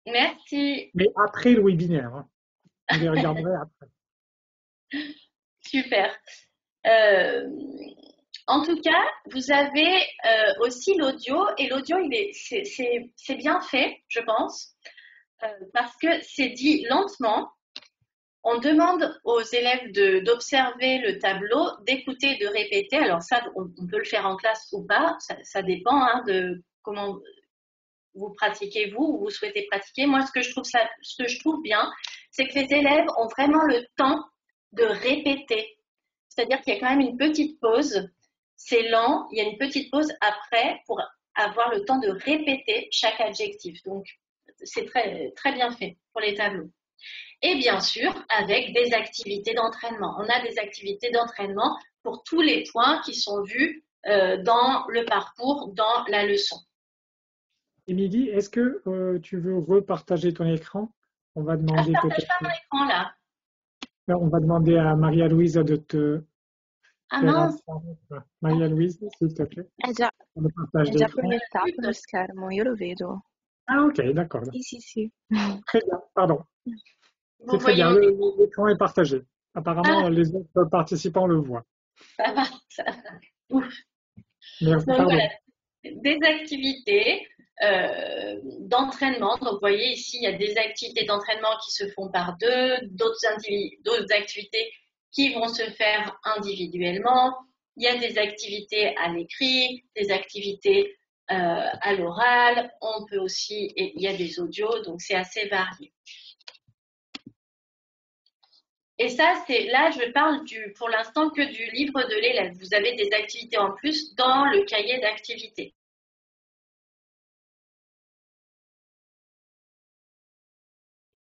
Merci. Mais après le webinaire. Hein. Vous les regarderez après. Super. En tout cas, vous avez aussi l'audio. Et l'audio, c'est bien fait, je pense. Parce que c'est dit lentement. On demande aux élèves d'observer le tableau, d'écouter, de répéter. Alors ça, on peut le faire en classe ou pas. Ça dépend de comment vous pratiquez ou vous souhaitez pratiquer. Moi, ce que je trouve bien, c'est que les élèves ont vraiment le temps de répéter. C'est-à-dire qu'il y a quand même une petite pause. C'est lent. Il y a une petite pause après pour avoir le temps de répéter chaque adjectif. Donc, c'est très, très bien fait pour les tableaux. Et bien sûr, avec des activités d'entraînement. On a des activités d'entraînement pour tous les points qui sont vus dans le parcours, dans la leçon. Émilie, est-ce que tu veux repartager ton écran? On va demander je ne partage pas mon écran là. On va demander à Maria-Louise de te mince. Maria-Louise, s'il te plaît. È già proiettato lo schermo, io lo vedo. Ah ok, d'accord. Sì. Très bien, pardon. C'est très bien, l'écran est partagé. Apparemment, les autres participants le voient. Ça va. Ouf. Merci, Donc, pardon. voilà, des activités d'entraînement. Donc, vous voyez ici, il y a des activités d'entraînement qui se font par deux, d'autres activités qui vont se faire individuellement. Il y a des activités à l'écrit, des activités à l'oral. On peut aussi, et il y a des audios, donc c'est assez varié. Et ça, là, je parle pour l'instant que du livre de l'élève. Vous avez des activités en plus dans le cahier d'activités.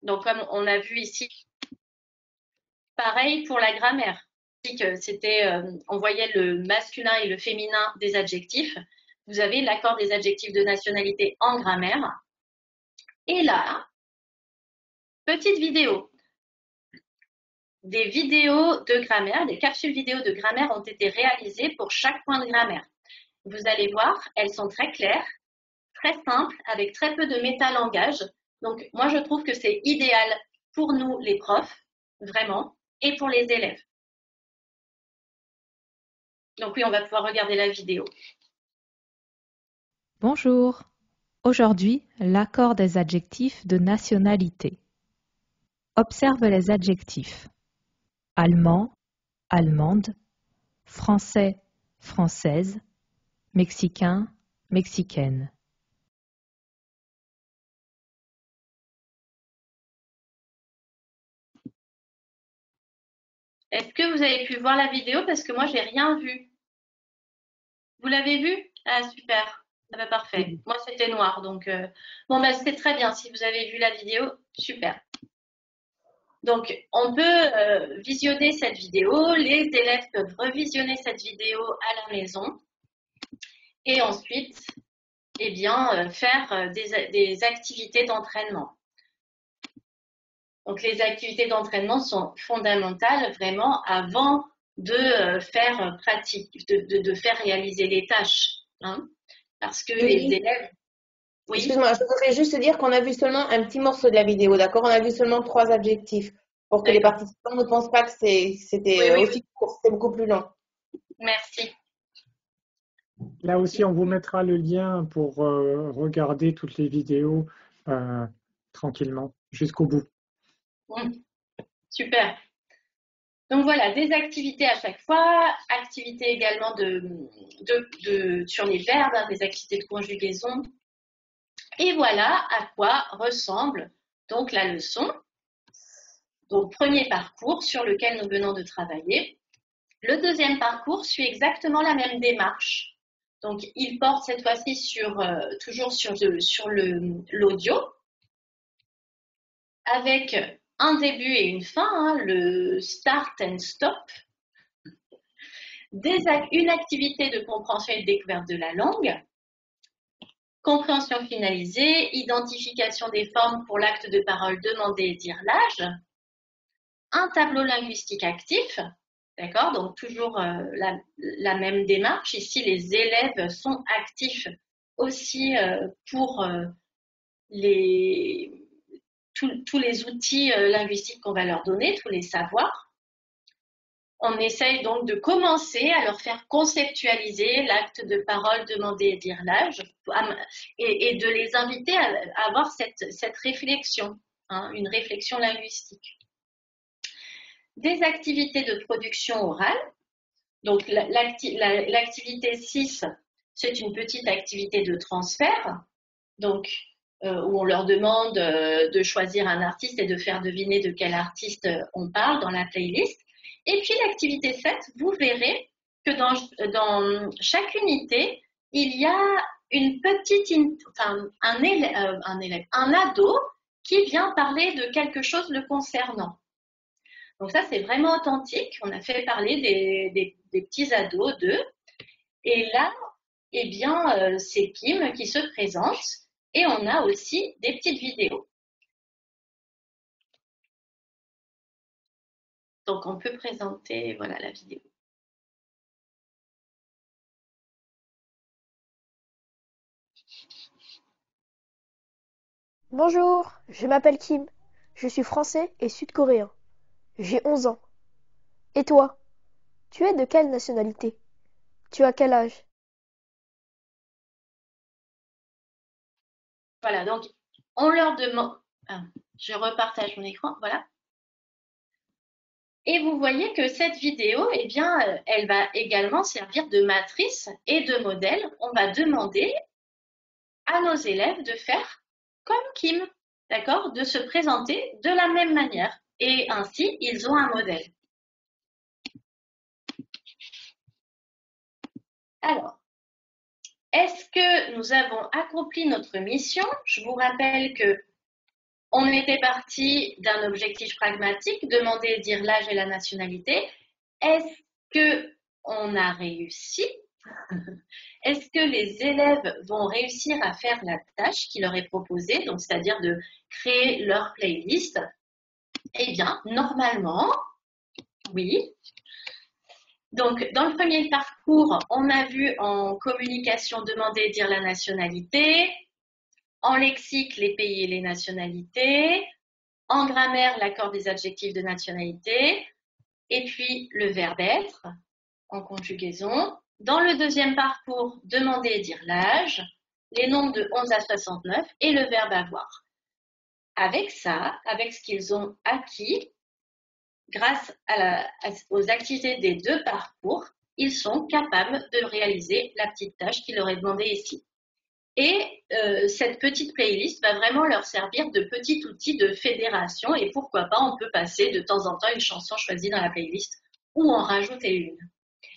Donc, comme on a vu ici, pareil pour la grammaire. On voyait le masculin et le féminin des adjectifs. Vous avez l'accord des adjectifs de nationalité en grammaire. Et là, petite vidéo. Des vidéos de grammaire, des capsules vidéo de grammaire ont été réalisées pour chaque point de grammaire. Vous allez voir, elles sont très claires, très simples, avec très peu de métalangage. Donc, moi, je trouve que c'est idéal pour nous, les profs, vraiment, et pour les élèves. Donc oui, on va pouvoir regarder la vidéo. Bonjour. Aujourd'hui, l'accord des adjectifs de nationalité. Observe les adjectifs. Allemand, allemande, français, française, mexicain, mexicaine. Est-ce que vous avez pu voir la vidéo? Parce que moi, j'ai rien vu. Vous l'avez vu? Ah, super. Ah bah, parfait. Moi, c'était noir. Donc, bon, bah, c'est très bien. Si vous avez vu la vidéo, super. Donc, on peut visionner cette vidéo. Les élèves peuvent revisionner cette vidéo à la maison. Et ensuite, eh bien, faire des activités d'entraînement. Donc, les activités d'entraînement sont fondamentales vraiment avant de faire de faire réaliser les tâches. Hein, parce que les élèves... Oui. Excuse-moi, je voudrais juste dire qu'on a vu seulement un petit morceau de la vidéo, d'accord? On a vu seulement 3 adjectifs pour que les participants ne pensent pas que c'était aussi court, c'est beaucoup plus long. Merci. Là aussi, on vous mettra le lien pour regarder toutes les vidéos tranquillement jusqu'au bout. Super. Donc voilà, des activités à chaque fois, activités également sur les verbes, hein, des activités de conjugaison. Et voilà à quoi ressemble donc la leçon. Donc premier parcours sur lequel nous venons de travailler. Le deuxième parcours suit exactement la même démarche. Donc il porte cette fois-ci toujours sur l'audio, avec un début et une fin, hein, le start and stop, une activité de compréhension et de découverte de la langue, compréhension finalisée, identification des formes pour l'acte de parole demandé et dire l'âge, un tableau linguistique actif, d'accord, donc toujours la même démarche. Ici, les élèves sont actifs aussi pour tous les outils linguistiques qu'on va leur donner, tous les savoirs. On essaye donc de commencer à leur faire conceptualiser l'acte de parole demandé et dire l'âge et de les inviter à avoir cette réflexion, hein, une réflexion linguistique. Des activités de production orale. Donc l'activité 6, c'est une petite activité de transfert. Donc, où on leur demande de choisir un artiste et de faire deviner de quel artiste on parle dans la playlist. Et puis l'activité 7, vous verrez que dans chaque unité, il y a une petite, un ado qui vient parler de quelque chose le concernant. Donc ça, c'est vraiment authentique. On a fait parler des petits ados d'eux. Et là, eh bien, c'est Kim qui se présente. Et on a aussi des petites vidéos. Donc, on peut présenter, voilà, la vidéo. Bonjour, je m'appelle Kim. Je suis français et sud-coréen. J'ai 11 ans. Et toi? Tu es de quelle nationalité? Tu as quel âge? Voilà, donc on leur demande... Je repartage mon écran, voilà. Et vous voyez que cette vidéo, eh bien, elle va également servir de matrice et de modèle. On va demander à nos élèves de faire comme Kim, d'accord, de se présenter de la même manière. Et ainsi, ils ont un modèle. Alors, est-ce que nous avons accompli notre mission? Je vous rappelle que on était parti d'un objectif pragmatique, demander et dire l'âge et la nationalité. Est-ce qu'on a réussi? Est-ce que les élèves vont réussir à faire la tâche qui leur est proposée, donc c'est-à-dire de créer leur playlist? Eh bien, normalement, oui. Donc, dans le premier parcours, on a vu en communication demander et dire la nationalité, en lexique les pays et les nationalités, en grammaire l'accord des adjectifs de nationalité, et puis le verbe être en conjugaison. Dans le deuxième parcours, demander et dire l'âge, les nombres de 11 à 69 et le verbe avoir. Avec ça, avec ce qu'ils ont acquis, grâce aux activités des deux parcours, ils sont capables de réaliser la petite tâche qui leur est demandée ici. Et cette petite playlist va vraiment leur servir de petit outil de fédération et pourquoi pas, on peut passer de temps en temps une chanson choisie dans la playlist ou en rajouter une.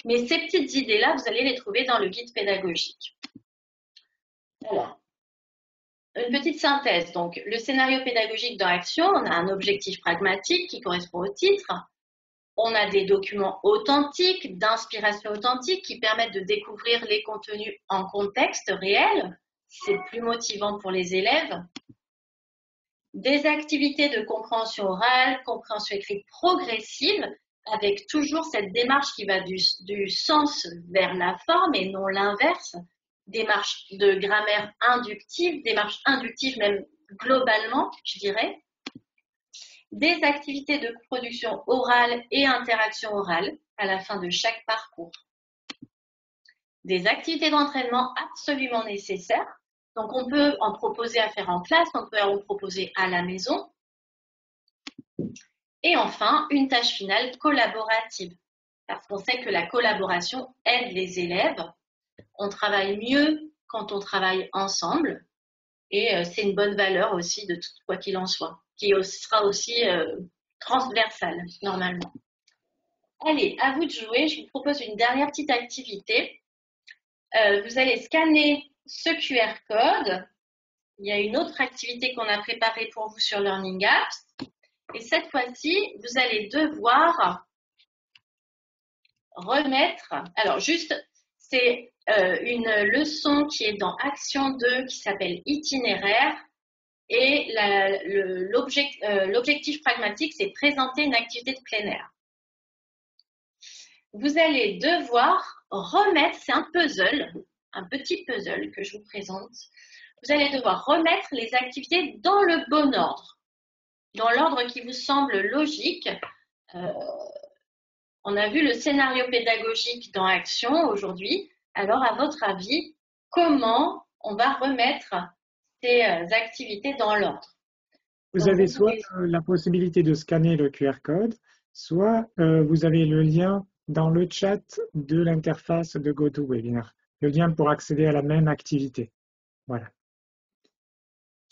Mais ces petites idées-là, vous allez les trouver dans le guide pédagogique. Alors, une petite synthèse. Donc, le scénario pédagogique dans Action, on a un objectif pragmatique qui correspond au titre. On a des documents authentiques, d'inspiration authentique qui permettent de découvrir les contenus en contexte réel. C'est plus motivant pour les élèves. Des activités de compréhension orale, compréhension écrite progressive, avec toujours cette démarche qui va du sens vers la forme et non l'inverse. Démarche de grammaire inductive, démarche inductive même globalement, je dirais. Des activités de production orale et interaction orale à la fin de chaque parcours. Des activités d'entraînement absolument nécessaires. Donc, on peut en proposer à faire en classe, on peut en proposer à la maison. Et enfin, une tâche finale collaborative. Parce qu'on sait que la collaboration aide les élèves. On travaille mieux quand on travaille ensemble. Et c'est une bonne valeur aussi, de tout, quoi qu'il en soit, qui sera aussi transversale, normalement. Allez, à vous de jouer. Je vous propose une dernière petite activité. Vous allez scanner ce QR code. Il y a une autre activité qu'on a préparée pour vous sur Learning Apps. Et cette fois-ci, vous allez devoir remettre... Alors, juste, c'est une leçon qui est dans Action 2 qui s'appelle Itinéraire. Et l'objectif pragmatique, c'est présenter une activité de plein air. Vous allez devoir remettre, c'est un puzzle, un petit puzzle que je vous présente. Vous allez devoir remettre les activités dans le bon ordre, dans l'ordre qui vous semble logique. On a vu le scénario pédagogique dans Action aujourd'hui. Alors, à votre avis, comment on va remettre ces activités dans l'ordre? Vous avez soit la possibilité de scanner le QR code, soit vous avez le lien dans le chat de l'interface de GoToWebinar, le lien pour accéder à la même activité. Voilà.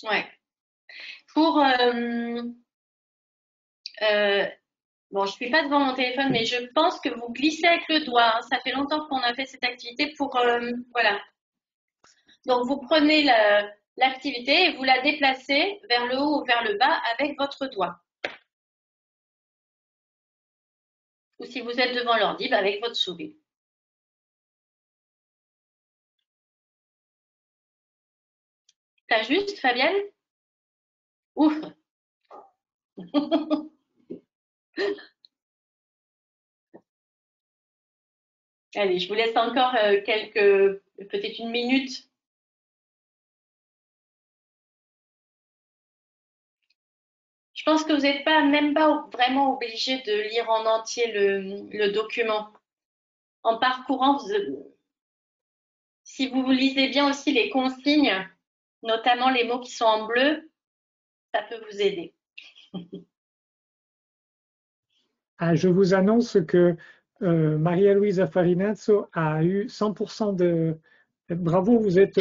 Ouais. Pour bon, je ne suis pas devant mon téléphone, mais je pense que vous glissez avec le doigt. Hein. Ça fait longtemps qu'on a fait cette activité pour voilà. Donc vous prenez l'activité et vous la déplacez vers le haut ou vers le bas avec votre doigt. Ou si vous êtes devant l'ordi, avec votre souris. T'as juste, Fabienne? Ouf. Allez, je vous laisse encore peut-être une minute. Je pense que vous n'êtes même pas vraiment obligé de lire en entier le document. En parcourant, si vous lisez bien aussi les consignes, notamment les mots qui sont en bleu, ça peut vous aider. Ah, je vous annonce que Maria Luisa Farinazzo a eu 100% de... Bravo, vous êtes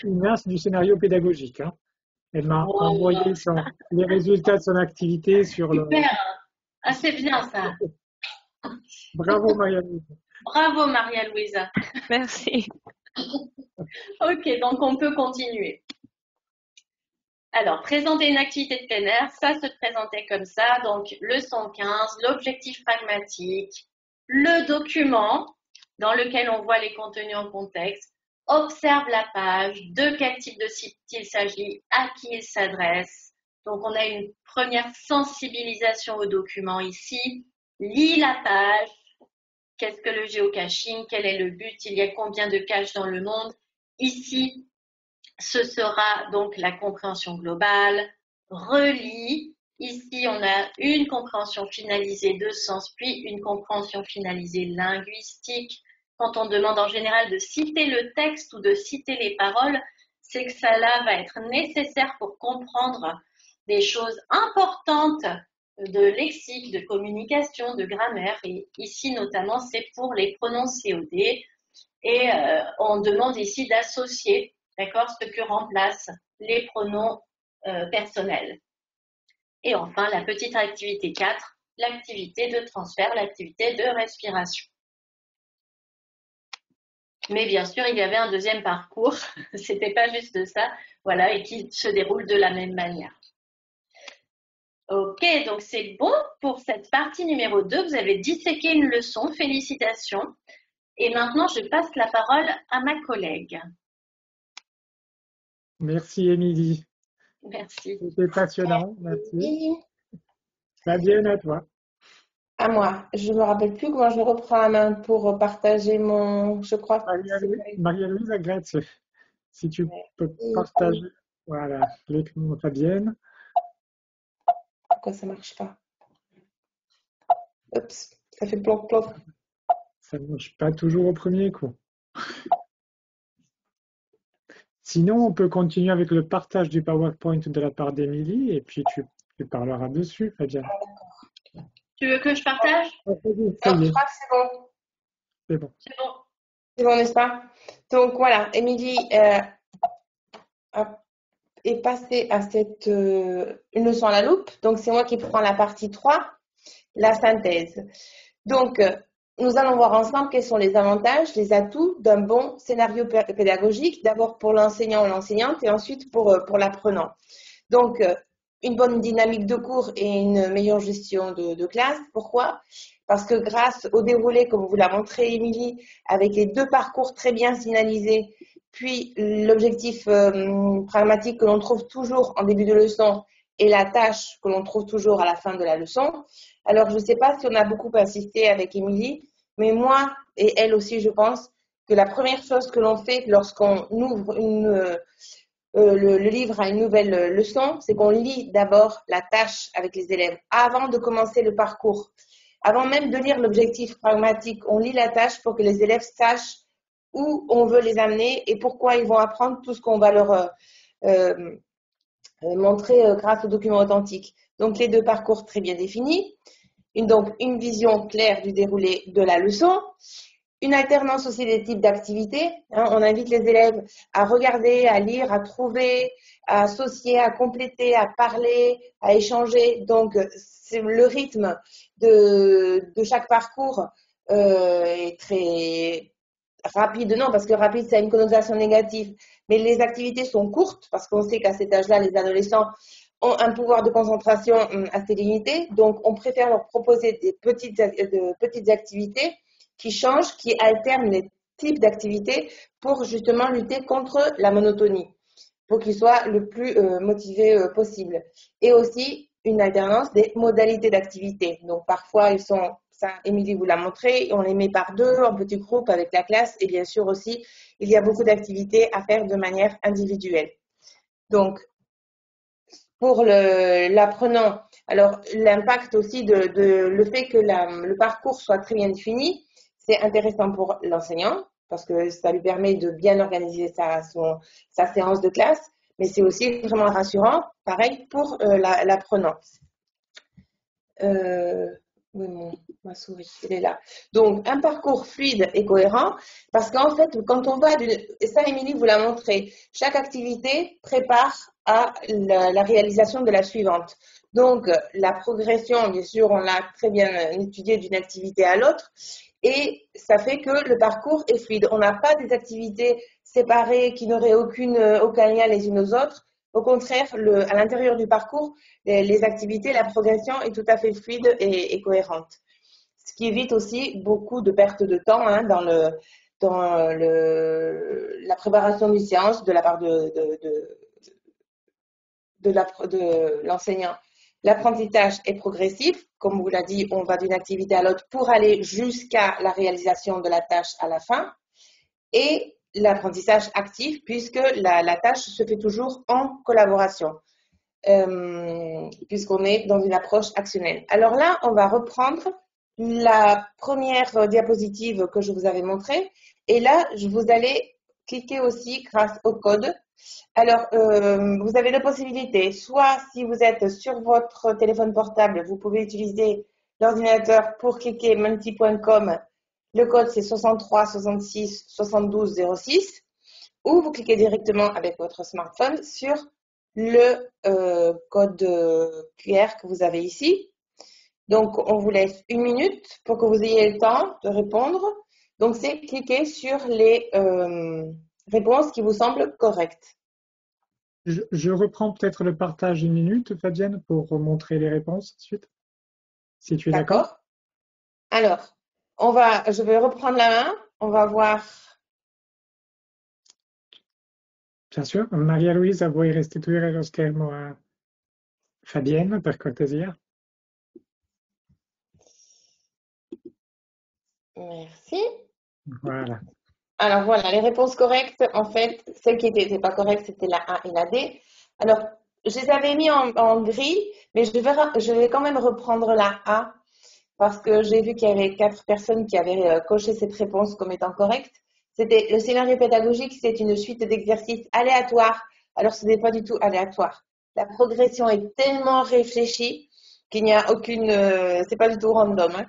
une as du scénario pédagogique. Hein. Elle m'a envoyé les résultats de son activité sur le... Super, ah, c'est bien ça. Bravo Maria Luisa. Bravo Maria-Louisa. Merci. Ok, donc on peut continuer. Alors, présenter une activité de plein air, ça se présentait comme ça. Donc, leçon 15, l'objectif pragmatique, le document dans lequel on voit les contenus en contexte, observe la page, de quel type de site il s'agit, à qui il s'adresse. Donc, on a une première sensibilisation au document ici. Lis la page. Qu'est-ce que le géocaching? Quel est le but? Il y a combien de caches dans le monde? Ici, ce sera donc la compréhension globale. Relis. Ici, on a une compréhension finalisée de sens, puis une compréhension finalisée linguistique. Quand on demande en général de citer le texte ou de citer les paroles, c'est que ça là va être nécessaire pour comprendre des choses importantes de lexique, de communication, de grammaire. Et ici, notamment, c'est pour les pronoms COD. Et on demande ici d'associer, d'accord, ce que remplacent les pronoms personnels. Et enfin, la petite activité 4, l'activité de transfert, l'activité de respiration. Mais bien sûr, il y avait un deuxième parcours, c'était pas juste ça, voilà, et qui se déroule de la même manière. Ok, donc c'est bon pour cette partie numéro 2. Vous avez disséqué une leçon, félicitations. Et maintenant, je passe la parole à ma collègue. Merci Émilie. Merci. C'était passionnant, merci. Fabienne, à toi. À moi. Je me rappelle plus comment je reprends la main pour partager mon... Je crois que Maria-Louise Agrette, si tu peux partager voilà, l'écran de Fabienne. Pourquoi ça marche pas? Oups, ça fait ploc-ploc. Ça ne marche pas toujours au premier coup. Sinon, on peut continuer avec le partage du PowerPoint de la part d'Émilie et puis tu parleras dessus, Fabienne. Tu veux que je partage? Je crois que c'est bon. C'est bon. C'est bon. C'est bon, n'est-ce pas? Donc voilà, Émilie est passée à une leçon à la loupe. Donc c'est moi qui prends la partie 3, la synthèse. Donc, nous allons voir ensemble quels sont les avantages, les atouts d'un bon scénario pédagogique, d'abord pour l'enseignant ou l'enseignante et ensuite pour l'apprenant. Donc, une bonne dynamique de cours et une meilleure gestion de classe. Pourquoi? Parce que grâce au déroulé, comme vous l'a montré Émilie, avec les 2 parcours très bien signalisés, puis l'objectif pragmatique que l'on trouve toujours en début de leçon et la tâche que l'on trouve toujours à la fin de la leçon. Alors, je ne sais pas si on a beaucoup insisté avec Émilie, mais moi et elle aussi, je pense que la première chose que l'on fait lorsqu'on ouvre le livre à une nouvelle leçon, c'est qu'on lit d'abord la tâche avec les élèves avant de commencer le parcours. Avant même de lire l'objectif pragmatique, on lit la tâche pour que les élèves sachent où on veut les amener et pourquoi ils vont apprendre tout ce qu'on va leur montrer grâce au document authentique. Donc, les 2 parcours très bien définis. Donc, une vision claire du déroulé de la leçon. Une alternance aussi des types d'activités. On invite les élèves à regarder, à lire, à trouver, à associer, à compléter, à parler, à échanger. Donc, c'est le rythme de chaque parcours est très rapide. Non, parce que rapide, ça a une connotation négative. Mais les activités sont courtes parce qu'on sait qu'à cet âge-là, les adolescents ont un pouvoir de concentration assez limité. Donc, on préfère leur proposer de petites activités qui changent, qui alternent les types d'activités pour justement lutter contre la monotonie, pour qu'ils soient le plus motivés possible. Et aussi, une alternance des modalités d'activité. Donc, parfois, ça, Émilie vous l'a montré, on les met par 2 en petits groupes avec la classe. Et bien sûr aussi, il y a beaucoup d'activités à faire de manière individuelle. Donc, pour l'apprenant, alors l'impact aussi de le fait que le parcours soit très bien défini, c'est intéressant pour l'enseignant parce que ça lui permet de bien organiser sa séance de classe, mais c'est aussi vraiment rassurant, pareil, pour l'apprenant. Oui, ma souris, elle est là. Donc, un parcours fluide et cohérent, parce qu'en fait, quand on va, et ça, Émilie vous l'a montré, chaque activité prépare à la réalisation de la suivante. Donc, la progression, bien sûr, on l'a très bien étudié d'une activité à l'autre, et ça fait que le parcours est fluide. On n'a pas des activités séparées qui n'auraient aucun lien les unes aux autres. Au contraire, à l'intérieur du parcours, les activités, la progression est tout à fait fluide et cohérente. Ce qui évite aussi beaucoup de pertes de temps hein, dans la préparation d'une séance de la part de l'enseignant. L'apprentissage est progressif. Comme vous l'a dit, on va d'une activité à l'autre pour aller jusqu'à la réalisation de la tâche à la fin. Et l'apprentissage actif, puisque la tâche se fait toujours en collaboration, puisqu'on est dans une approche actionnelle. Alors là, on va reprendre la première diapositive que je vous avais montrée. Et là, vous allez cliquer aussi grâce au code. Alors, vous avez la possibilité, soit si vous êtes sur votre téléphone portable, vous pouvez utiliser l'ordinateur pour cliquer menti.com. Le code, c'est 63 66 72 06. Ou vous cliquez directement avec votre smartphone sur le code QR que vous avez ici. Donc, on vous laisse 1 minute pour que vous ayez le temps de répondre. Donc, c'est cliquer sur les réponses qui vous semblent correctes. Je reprends peut-être le partage 1 minute, Fabienne, pour montrer les réponses ensuite, si tu es d'accord. Alors, je vais reprendre la main. On va voir. Bien sûr. Maria Luisa, vuoi restituire lo schermo a Fabienne, per cortesia? Merci. Voilà. Alors voilà, les réponses correctes, en fait, celles qui n'étaient pas correctes, c'était la A et la D. Alors, je les avais mis en gris, mais je vais quand même reprendre la A parce que j'ai vu qu'il y avait 4 personnes qui avaient coché cette réponse comme étant correcte. C'était le scénario pédagogique, c'est une suite d'exercices aléatoires. Alors, ce n'est pas du tout aléatoire. La progression est tellement réfléchie qu'il n'y a aucune, c'est pas du tout random, hein,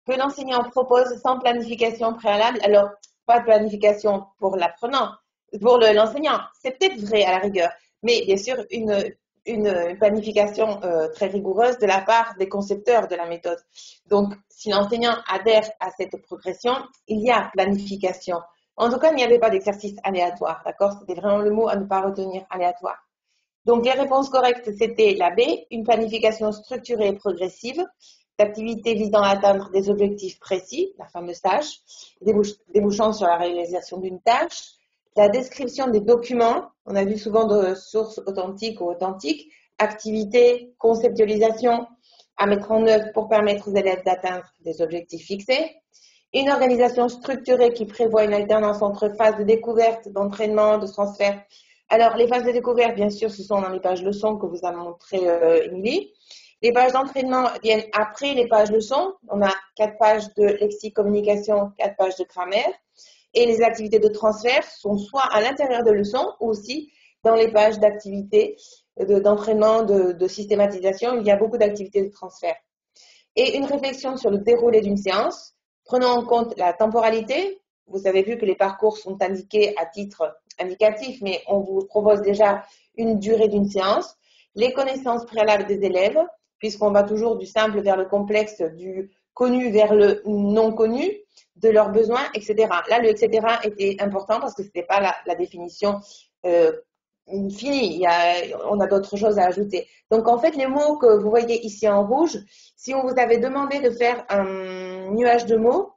que l'enseignant propose sans planification préalable. Alors, pas de planification pour l'apprenant, pour l'enseignant, c'est peut-être vrai à la rigueur, mais bien sûr une planification très rigoureuse de la part des concepteurs de la méthode. Donc, si l'enseignant adhère à cette progression, il y a planification. En tout cas, il n'y avait pas d'exercice aléatoire, d'accord? C'était vraiment le mot à ne pas retenir, aléatoire. Donc, les réponses correctes, c'était la B, une planification structurée et progressive, d'activités visant à atteindre des objectifs précis, la fameuse tâche, débouchant sur la réalisation d'une tâche, la description des documents, on a vu souvent de sources authentiques ou authentiques, activités, conceptualisation à mettre en œuvre pour permettre aux élèves d'atteindre des objectifs fixés, une organisation structurée qui prévoit une alternance entre phases de découverte, d'entraînement, de transfert. Alors, les phases de découverte, bien sûr, ce sont dans les pages leçons que vous a montré Émilie. Les pages d'entraînement viennent après les pages leçons. On a 4 pages de lexique communication, 4 pages de grammaire. Et les activités de transfert sont soit à l'intérieur de leçons ou aussi dans les pages d'activités d'entraînement, de systématisation. Il y a beaucoup d'activités de transfert. Et une réflexion sur le déroulé d'une séance, prenant en compte la temporalité. Vous avez vu que les parcours sont indiqués à titre indicatif, mais on vous propose déjà une durée d'une séance. Les connaissances préalables des élèves, puisqu'on va toujours du simple vers le complexe, du connu vers le non connu, de leurs besoins, etc. Là, le etc. était important parce que ce n'était pas la définition finie. On a d'autres choses à ajouter. Donc, en fait, les mots que vous voyez ici en rouge, si on vous avait demandé de faire un nuage de mots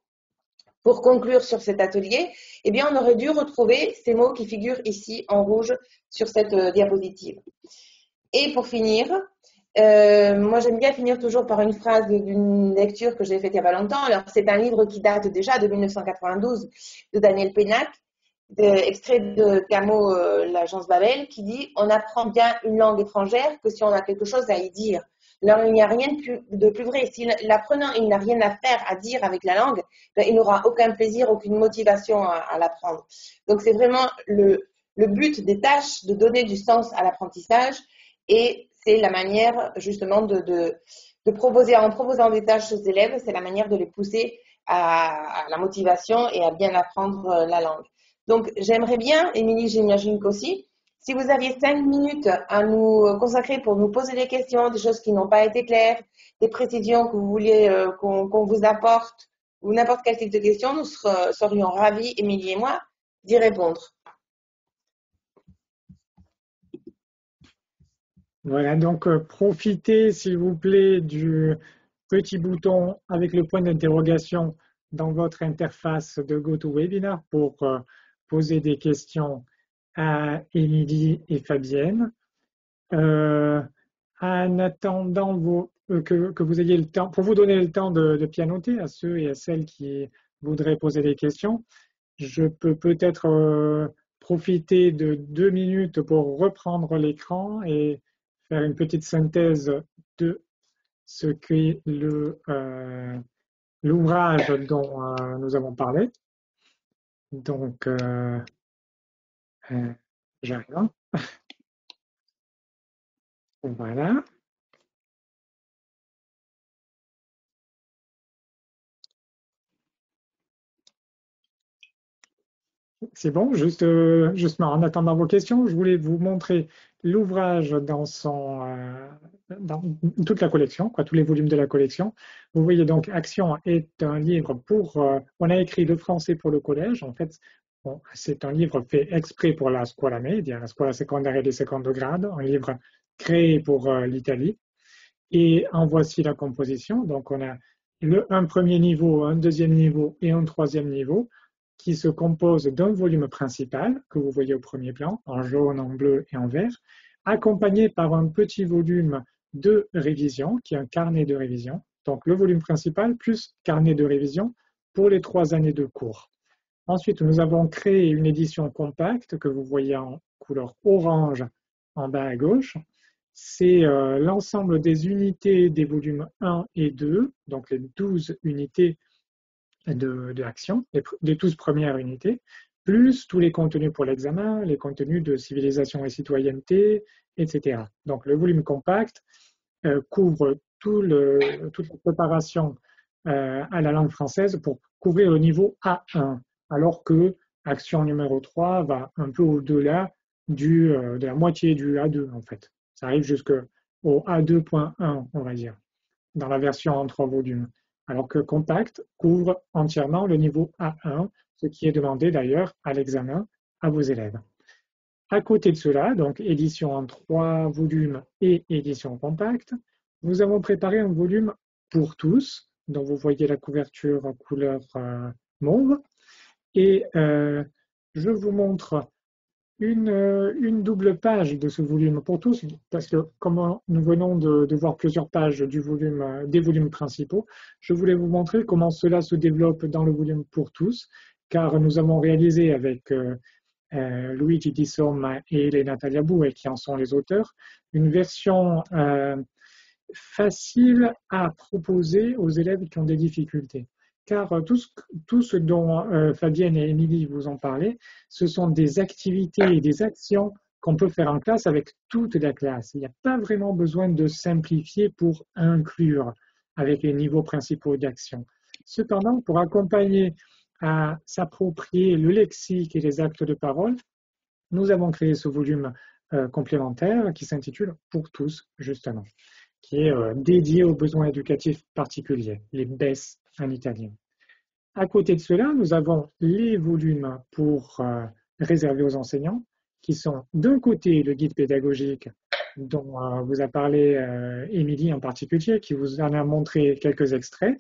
pour conclure sur cet atelier, eh bien, on aurait dû retrouver ces mots qui figurent ici en rouge sur cette diapositive. Et pour finir, moi, j'aime bien finir toujours par une phrase d'une lecture que j'ai faite il n'y a pas longtemps. Alors, c'est un livre qui date déjà de 1992 de Daniel Pénac, extrait de Camo, l'agence Babel, qui dit « On apprend bien une langue étrangère que si on a quelque chose à y dire ». Alors, il n'y a rien de plus vrai. Si l'apprenant il n'a rien à faire, à dire avec la langue, ben, il n'aura aucun plaisir, aucune motivation à l'apprendre. Donc, c'est vraiment le le but des tâches de donner du sens à l'apprentissage et c'est la manière justement de proposer, en proposant des tâches aux élèves, c'est la manière de les pousser à la motivation et à bien apprendre la langue. Donc, j'aimerais bien, Émilie, j'imagine qu'aussi, si vous aviez 5 minutes à nous consacrer pour nous poser des questions, des choses qui n'ont pas été claires, des précisions que vous vouliez qu'on vous apporte, ou n'importe quel type de questions, nous serions ravis, Émilie et moi, d'y répondre. Voilà, donc profitez, s'il vous plaît, du petit bouton avec le point d'interrogation dans votre interface de GoToWebinar pour poser des questions à Émilie et Fabienne. En attendant que vous ayez le temps, pour vous donner le temps de pianoter à ceux et à celles qui voudraient poser des questions, je peux peut-être profiter de 2 minutes pour reprendre l'écran et faire une petite synthèse de ce qu'est l'ouvrage dont nous avons parlé. Donc, j'arrive. Voilà. C'est bon, justement, en attendant vos questions, je voulais vous montrer l'ouvrage dans toute la collection, tous les volumes de la collection. Vous voyez donc, Action est un livre on a écrit le français pour le collège. En fait, c'est un livre fait exprès pour la scuola media, la scuola secondaria di secondo grado, un livre créé pour l'Italie. Et en voici la composition. Donc, on a un premier niveau, un deuxième niveau et un troisième niveau, qui se compose d'un volume principal, que vous voyez au premier plan, en jaune, en bleu et en vert, accompagné par un petit volume de révision, qui est un carnet de révision. Donc le volume principal plus carnet de révision pour les 3 années de cours. Ensuite, nous avons créé une édition compacte que vous voyez en couleur orange en bas à gauche. C'est l'ensemble des unités des volumes 1 et 2, donc les 12 unités de l'action, les 12 premières unités, plus tous les contenus pour l'examen, les contenus de civilisation et citoyenneté, etc. Donc le volume compact couvre toute la préparation à la langue française pour couvrir le niveau A1, alors que action numéro 3 va un peu au-delà de la moitié du A2 en fait. Ça arrive jusqu'au A2.1, on va dire, dans la version en 3 volumes. Alors que Compact couvre entièrement le niveau A1, ce qui est demandé d'ailleurs à l'examen à vos élèves. À côté de cela, donc édition en 3 volumes et édition compacte, nous avons préparé un volume pour tous, dont vous voyez la couverture en couleur mauve. Et je vous montre une double page de ce volume pour tous, parce que comme nous venons de voir plusieurs pages des volumes principaux, je voulais vous montrer comment cela se développe dans le volume pour tous, car nous avons réalisé avec Luigi Di Somma et Elena Tagliabue, qui en sont les auteurs, une version facile à proposer aux élèves qui ont des difficultés. Car tout ce dont Fabienne et Émilie vous ont parlé, ce sont des activités et des actions qu'on peut faire en classe avec toute la classe. Il n'y a pas vraiment besoin de simplifier pour inclure avec les niveaux principaux d'action. Cependant, pour accompagner à s'approprier le lexique et les actes de parole, nous avons créé ce volume complémentaire qui s'intitule « Pour tous », justement, qui est dédié aux besoins éducatifs particuliers, les BES en italien. À côté de cela, nous avons les volumes réservés aux enseignants, qui sont d'un côté le guide pédagogique dont vous a parlé Émilie en particulier, qui vous en a montré quelques extraits,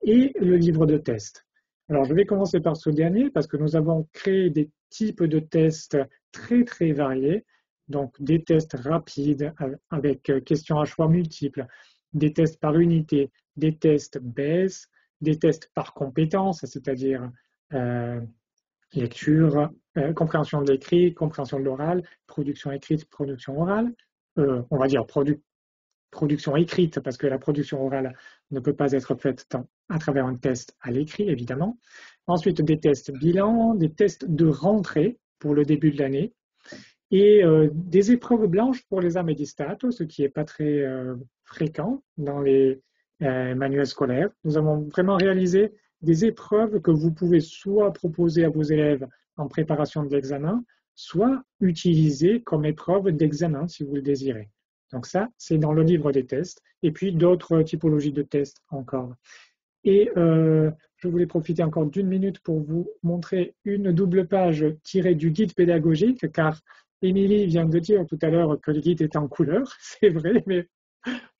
et le livre de test. Alors je vais commencer par ce dernier parce que nous avons créé des types de tests très très variés, donc des tests rapides avec questions à choix multiples, des tests par unité, des tests BES, des tests par compétences, c'est-à-dire lecture, compréhension de l'écrit, compréhension de l'oral, production écrite, production orale, on va dire production écrite parce que la production orale ne peut pas être faite à travers un test à l'écrit, évidemment. Ensuite, des tests bilan, des tests de rentrée pour le début de l'année, et des épreuves blanches pour les examens di Stato, ce qui n'est pas très fréquent dans les manuels scolaires. Nous avons vraiment réalisé des épreuves que vous pouvez soit proposer à vos élèves en préparation de l'examen, soit utiliser comme épreuve d'examen si vous le désirez. Donc ça, c'est dans le livre des tests, et puis d'autres typologies de tests encore. Et je voulais profiter encore d'une minute pour vous montrer une double page tirée du guide pédagogique, car Émilie vient de dire tout à l'heure que le guide est en couleur, c'est vrai, mais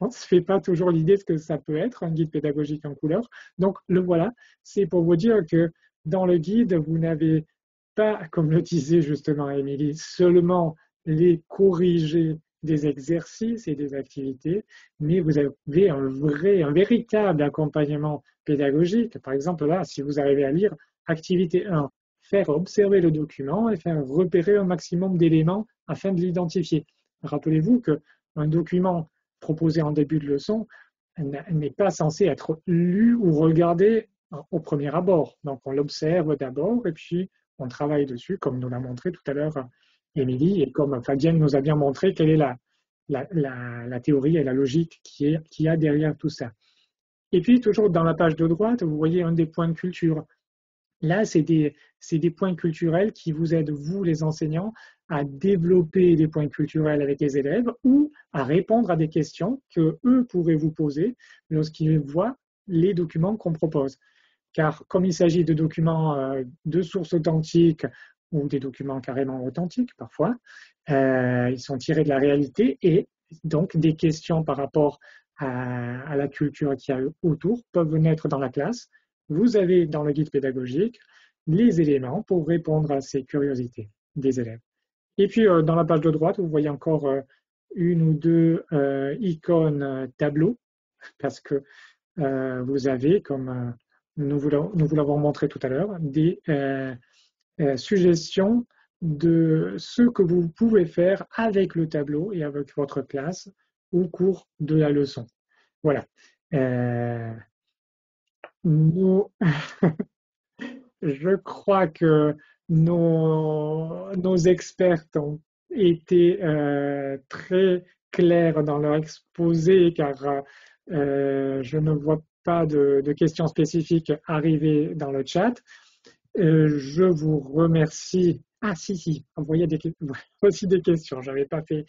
on ne se fait pas toujours l'idée de ce que ça peut être, un guide pédagogique en couleur. Donc le voilà, c'est pour vous dire que dans le guide, vous n'avez pas, comme le disait justement Émilie, seulement les corrigés des exercices et des activités, mais vous avez un véritable accompagnement pédagogique. Par exemple, là, si vous arrivez à lire activité 1, faire observer le document et faire repérer un maximum d'éléments afin de l'identifier. Rappelez-vous qu'un document proposé en début de leçon n'est pas censé être lu ou regardé au premier abord. Donc, on l'observe d'abord et puis on travaille dessus, comme nous l'a montré tout à l'heure Émilie, et comme Fabienne nous a bien montré quelle est la théorie et la logique qu'il y a derrière tout ça. Et puis, toujours dans la page de droite, vous voyez un des points de culture. Là, c'est des points culturels qui vous aident, vous, les enseignants, à développer des points culturels avec les élèves ou à répondre à des questions que eux pourraient vous poser lorsqu'ils voient les documents qu'on propose. Car comme il s'agit de documents de sources authentiques ou des documents carrément authentiques parfois, ils sont tirés de la réalité et donc des questions par rapport à la culture qu'il y a autour peuvent naître dans la classe. Vous avez dans le guide pédagogique les éléments pour répondre à ces curiosités des élèves. Et puis dans la page de droite, vous voyez encore une ou deux icônes tableau, parce que vous avez, comme nous vous l'avons montré tout à l'heure, des suggestions de ce que vous pouvez faire avec le tableau et avec votre classe au cours de la leçon. Voilà. Je crois que nos expertes ont été très clairs dans leur exposé, car je ne vois pas de questions spécifiques arriver dans le chat. Je vous remercie. Ah si, envoyez aussi des questions. Je n'avais pas fait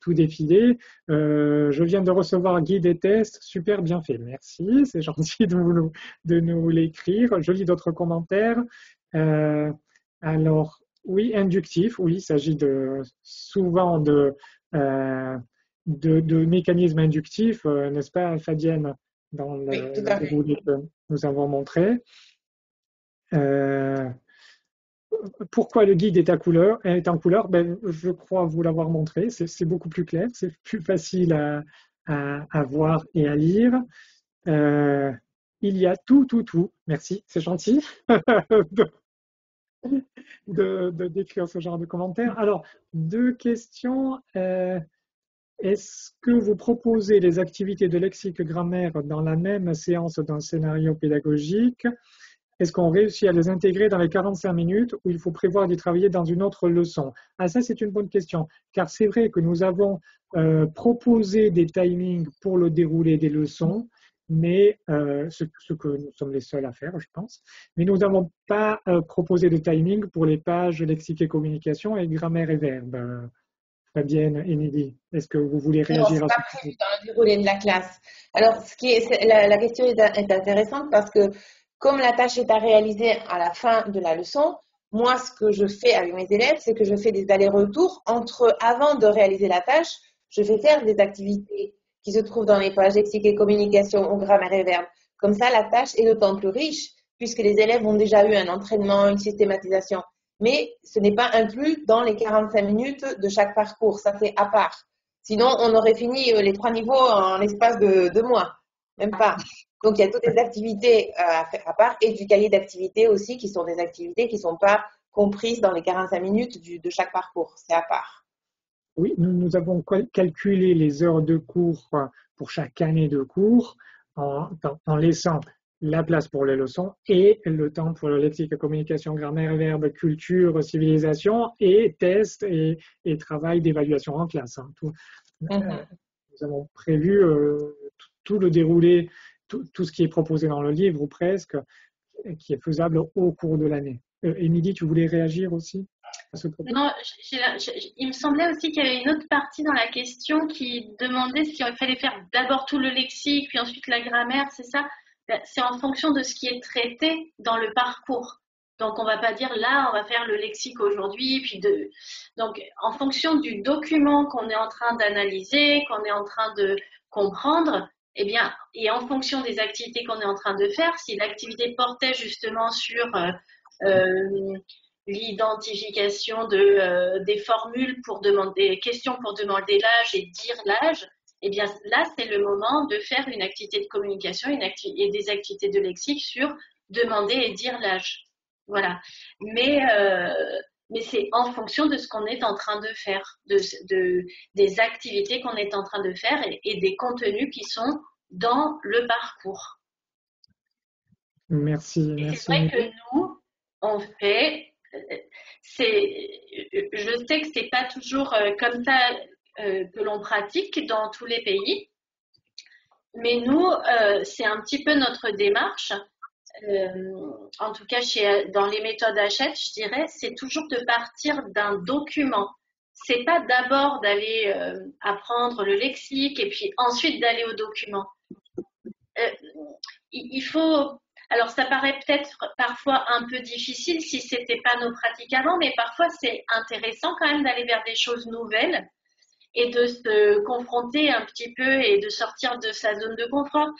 tout défiler. Je viens de recevoir guide et test, super bien fait. Merci, c'est gentil de nous l'écrire. Je lis d'autres commentaires. Alors, oui, inductif, oui, il s'agit souvent de mécanismes inductifs, n'est-ce pas, Fabienne, dans le déroulé que nous avons montré. Pourquoi le guide est en couleur? Je crois vous l'avoir montré, c'est beaucoup plus clair, c'est plus facile à voir et à lire. Il y a tout, merci, c'est gentil de décrire ce genre de commentaires. Alors, deux questions. Est-ce que vous proposez les activités de lexique grammaire dans la même séance d'un scénario pédagogique? Est-ce qu'on réussit à les intégrer dans les 45 minutes ou il faut prévoir d'y travailler dans une autre leçon? Ah, ça, c'est une bonne question, car c'est vrai que nous avons proposé des timings pour le déroulé des leçons, mais ce que nous sommes les seuls à faire, je pense. Mais nous n'avons pas proposé de timing pour les pages lexique et communication et grammaire et verbe. Fabienne, Émilie, est-ce que vous voulez réagir non, c'est pas prévu dans le déroulé de la classe. Alors, la question est intéressante parce que comme la tâche est à réaliser à la fin de la leçon, moi, ce que je fais avec mes élèves, c'est que je fais des allers-retours avant de réaliser la tâche, je fais faire des activités qui se trouvent dans les pages lexique et communication ou grammaire et verbe. Comme ça, la tâche est d'autant plus riche puisque les élèves ont déjà eu un entraînement, une systématisation. Mais ce n'est pas inclus dans les 45 minutes de chaque parcours, ça c'est à part. Sinon, on aurait fini les 3 niveaux en l'espace de 2 mois, même pas. Donc, il y a toutes les activités à faire à part et du cahier d'activités aussi, qui sont des activités qui ne sont pas comprises dans les 45 minutes de chaque parcours. C'est à part. Oui, nous avons calculé les heures de cours pour chaque année de cours en laissant la place pour les leçons et le temps pour le lexique, communication, grammaire, verbe, culture, civilisation et tests et travail d'évaluation en classe. Hein. Nous avons prévu tout le déroulé, tout ce qui est proposé dans le livre ou presque, qui est faisable au cours de l'année. Émilie, tu voulais réagir aussi à ce propos? Non, il me semblait aussi qu'il y avait une autre partie dans la question qui demandait s'il fallait faire d'abord tout le lexique, puis ensuite la grammaire, c'est ça? C'est en fonction de ce qui est traité dans le parcours. Donc, on ne va pas dire là, on va faire le lexique aujourd'hui, donc en fonction du document qu'on est en train d'analyser, qu'on est en train de comprendre, eh bien, et en fonction des activités qu'on est en train de faire, si l'activité portait justement sur l'identification des formules pour demander, des questions pour demander l'âge et dire l'âge, eh bien là, c'est le moment de faire une activité de communication et des activités de lexique sur demander et dire l'âge. Voilà. Mais c'est en fonction de ce qu'on est en train de faire, des activités qu'on est en train de faire et des contenus qui sont dans le parcours. Merci. C'est vrai que nous, on fait, je sais que c'est pas toujours comme ça que l'on pratique dans tous les pays, mais nous, c'est un petit peu notre démarche. En tout cas, dans les méthodes Hachette, je dirais, c'est toujours de partir d'un document. C'est pas d'abord d'aller apprendre le lexique et puis ensuite d'aller au document. Il faut. Alors, ça paraît peut-être parfois un peu difficile si c'était pas nos pratiques avant, mais parfois c'est intéressant quand même d'aller vers des choses nouvelles et de se confronter un petit peu et de sortir de sa zone de confort.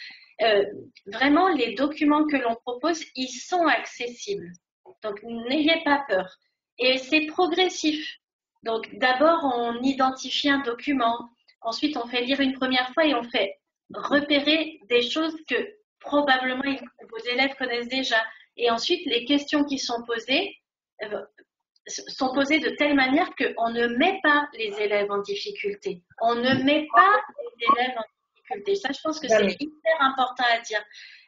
Vraiment, les documents que l'on propose, ils sont accessibles. Donc, n'ayez pas peur. Et c'est progressif. Donc, d'abord, on identifie un document. Ensuite, on fait lire une première fois et on fait repérer des choses que probablement vos élèves connaissent déjà. Et ensuite, les questions qui sont posées de telle manière qu'on ne met pas les élèves en difficulté. On ne met pas les élèves en difficulté. Ça, je pense que c'est hyper important à dire.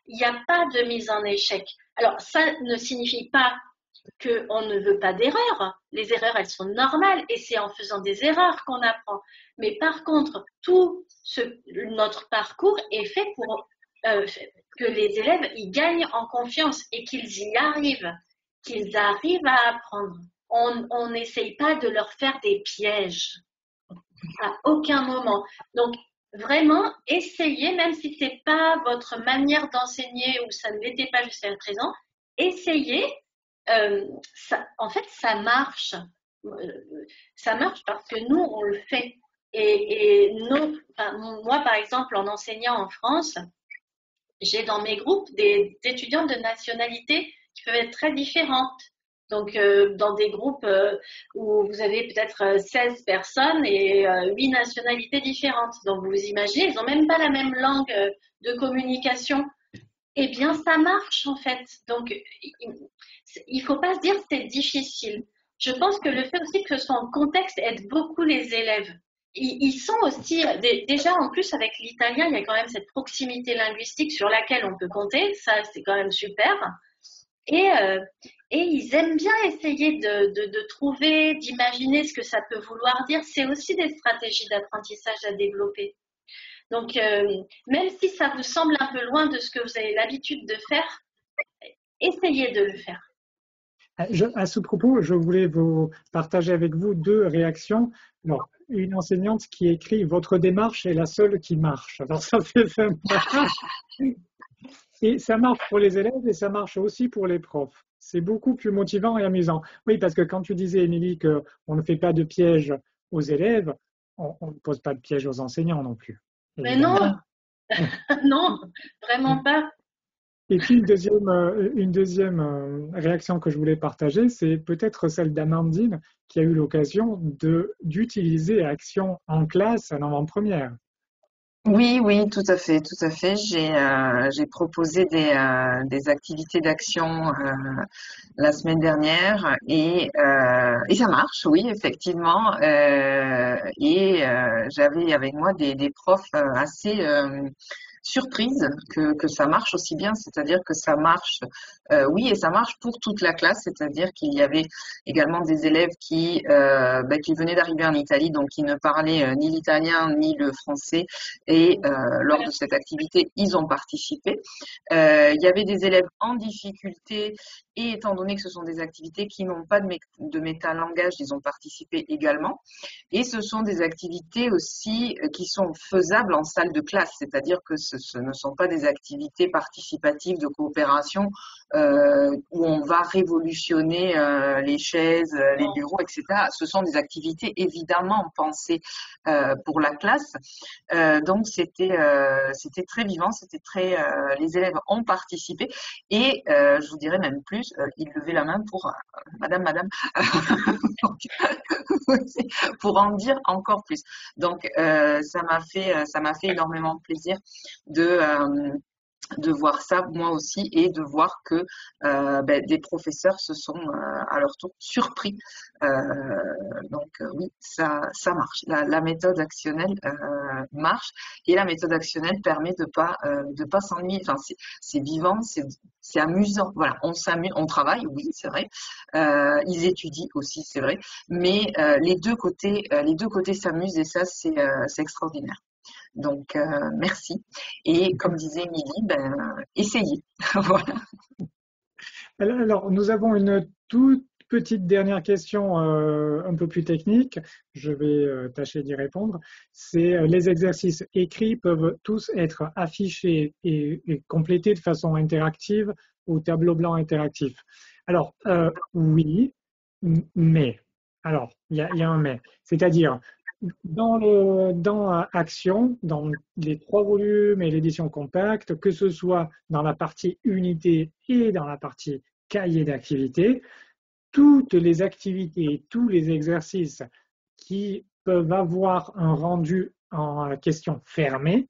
Il n'y a pas de mise en échec. Alors, ça ne signifie pas qu'on ne veut pas d'erreurs. Les erreurs, elles sont normales et c'est en faisant des erreurs qu'on apprend. Mais par contre, notre parcours est fait pour que les élèves y gagnent en confiance et qu'ils y arrivent, qu'ils arrivent à apprendre. On n'essaye pas de leur faire des pièges à aucun moment. Donc, vraiment, essayez, même si ce n'est pas votre manière d'enseigner ou ça ne l'était pas jusqu'à présent, essayez. En fait, ça marche. Ça marche parce que nous, on le fait. Moi, par exemple, en enseignant en France, j'ai dans mes groupes des étudiants de nationalités qui peuvent être très différentes. Donc, dans des groupes où vous avez peut-être 16 personnes et 8 nationalités différentes. Donc, vous imaginez, ils n'ont même pas la même langue de communication. Eh bien, ça marche en fait. Donc, il ne faut pas se dire que c'est difficile. Je pense que le fait aussi que son contexte aide beaucoup les élèves. Ils sont aussi, déjà en plus avec l'italien, il y a quand même cette proximité linguistique sur laquelle on peut compter. Ça, c'est quand même super. Et ils aiment bien essayer de trouver, d'imaginer ce que ça peut vouloir dire. C'est aussi des stratégies d'apprentissage à développer. Donc, même si ça vous semble un peu loin de ce que vous avez l'habitude de faire, essayez de le faire. À ce propos, je voulais vous partager avec vous 2 réactions. Alors, une enseignante qui écrit « Votre démarche est la seule qui marche ». Alors, ça c'est sympa. Et ça marche pour les élèves et ça marche aussi pour les profs. C'est beaucoup plus motivant et amusant. Oui, parce que quand tu disais, Émilie, qu'on ne fait pas de pièges aux élèves, on ne pose pas de pièges aux enseignants non plus. Mais non, non, vraiment pas. Et puis une deuxième réaction que je voulais partager, c'est peut-être celle d'Amandine qui a eu l'occasion d'utiliser Action en classe en avant-première. Oui, tout à fait, tout à fait. J'ai proposé des activités d'action la semaine dernière et ça marche, oui, effectivement. J'avais avec moi des profs assez surprise que ça marche aussi bien, c'est-à-dire que ça marche, oui, et ça marche pour toute la classe, c'est-à-dire qu'il y avait également des élèves qui venaient d'arriver en Italie, donc qui ne parlaient ni l'italien ni le français, et lors de cette activité, ils ont participé. Il y avait des élèves en difficulté, et étant donné que ce sont des activités qui n'ont pas de métalangage, ils ont participé également. Et ce sont des activités aussi qui sont faisables en salle de classe, c'est-à-dire que ce ne sont pas des activités participatives de coopération où on va révolutionner les chaises, les bureaux, etc. Ce sont des activités évidemment pensées pour la classe. Donc c'était très vivant, c'était très les élèves ont participé et je vous dirais même plus, ils levaient la main pour madame pour en dire encore plus. Donc ça m'a fait énormément plaisir de voir ça moi aussi et de voir que des professeurs se sont à leur tour surpris. Oui, ça marche. La méthode actionnelle marche et la méthode actionnelle permet de pas s'ennuyer. Enfin, c'est vivant, c'est amusant. Voilà, on s'amuse, on travaille, oui, c'est vrai. Ils étudient aussi, c'est vrai. Mais les deux côtés s'amusent et ça, c'est extraordinaire. Donc, merci. Et comme disait Émilie, essayez. Voilà. Alors, nous avons une toute petite dernière question un peu plus technique. Je vais tâcher d'y répondre. C'est les exercices écrits peuvent tous être affichés et complétés de façon interactive au tableau blanc interactif. Alors, oui, mais. Alors, il y a un mais. C'est-à-dire, dans Action, dans les 3 volumes et l'édition compacte, que ce soit dans la partie unité et dans la partie cahier d'activités, toutes les activités et tous les exercices qui peuvent avoir un rendu en question fermée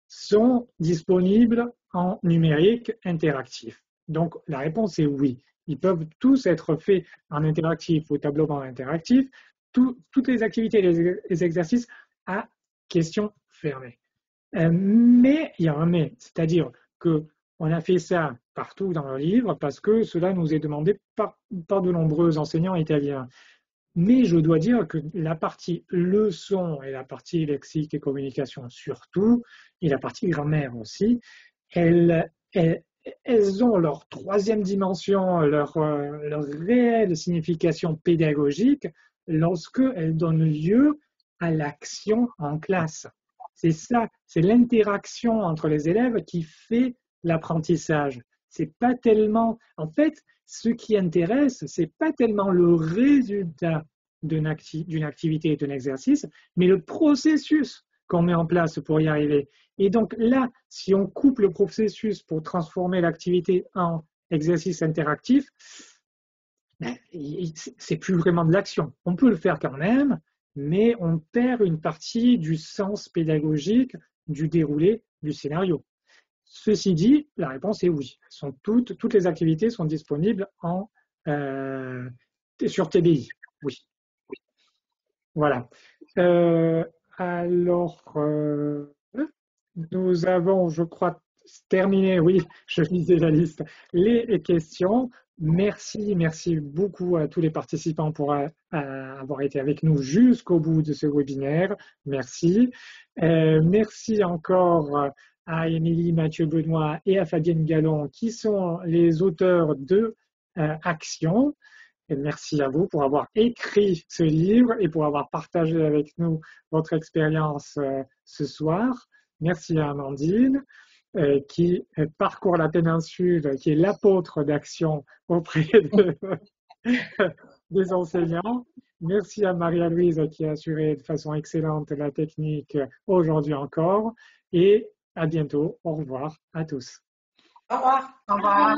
sont disponibles en numérique interactif. Donc la réponse est oui. Ils peuvent tous être faits en interactif au tableau blanc interactif, toutes les activités et les exercices à question fermée. Mais il y a un mais, c'est-à-dire qu'on a fait ça partout dans le livre parce que cela nous est demandé par de nombreux enseignants italiens. Mais je dois dire que la partie leçon et la partie lexique et communication surtout, et la partie grammaire aussi, elles ont leur 3e dimension, leur réelle signification pédagogique lorsqu'elles donnent lieu à l'action en classe. C'est ça, c'est l'interaction entre les élèves qui fait l'apprentissage. C'est pas tellement, en fait, ce qui intéresse, c'est pas tellement le résultat d'une activité et d'un exercice, mais le processus qu'on met en place pour y arriver. Et donc là, si on coupe le processus pour transformer l'activité en exercice interactif, c'est plus vraiment de l'action. On peut le faire quand même, mais on perd une partie du sens pédagogique du déroulé du scénario. Ceci dit, la réponse est oui. Toutes les activités sont disponibles sur TBI. Oui. Voilà. Nous avons, je crois, terminé, oui, je lisais la liste, les questions. Merci beaucoup à tous les participants pour avoir été avec nous jusqu'au bout de ce webinaire. Merci. Merci encore à Émilie, Mathieu Benoît et à Fabienne Gallon qui sont les auteurs de Action. Et merci à vous pour avoir écrit ce livre et pour avoir partagé avec nous votre expérience ce soir. Merci à Amandine qui parcourt la péninsule, qui est l'apôtre d'Action auprès des enseignants. Merci à Maria-Louise qui a assuré de façon excellente la technique aujourd'hui encore. Et à bientôt. Au revoir à tous. Au revoir. Au revoir.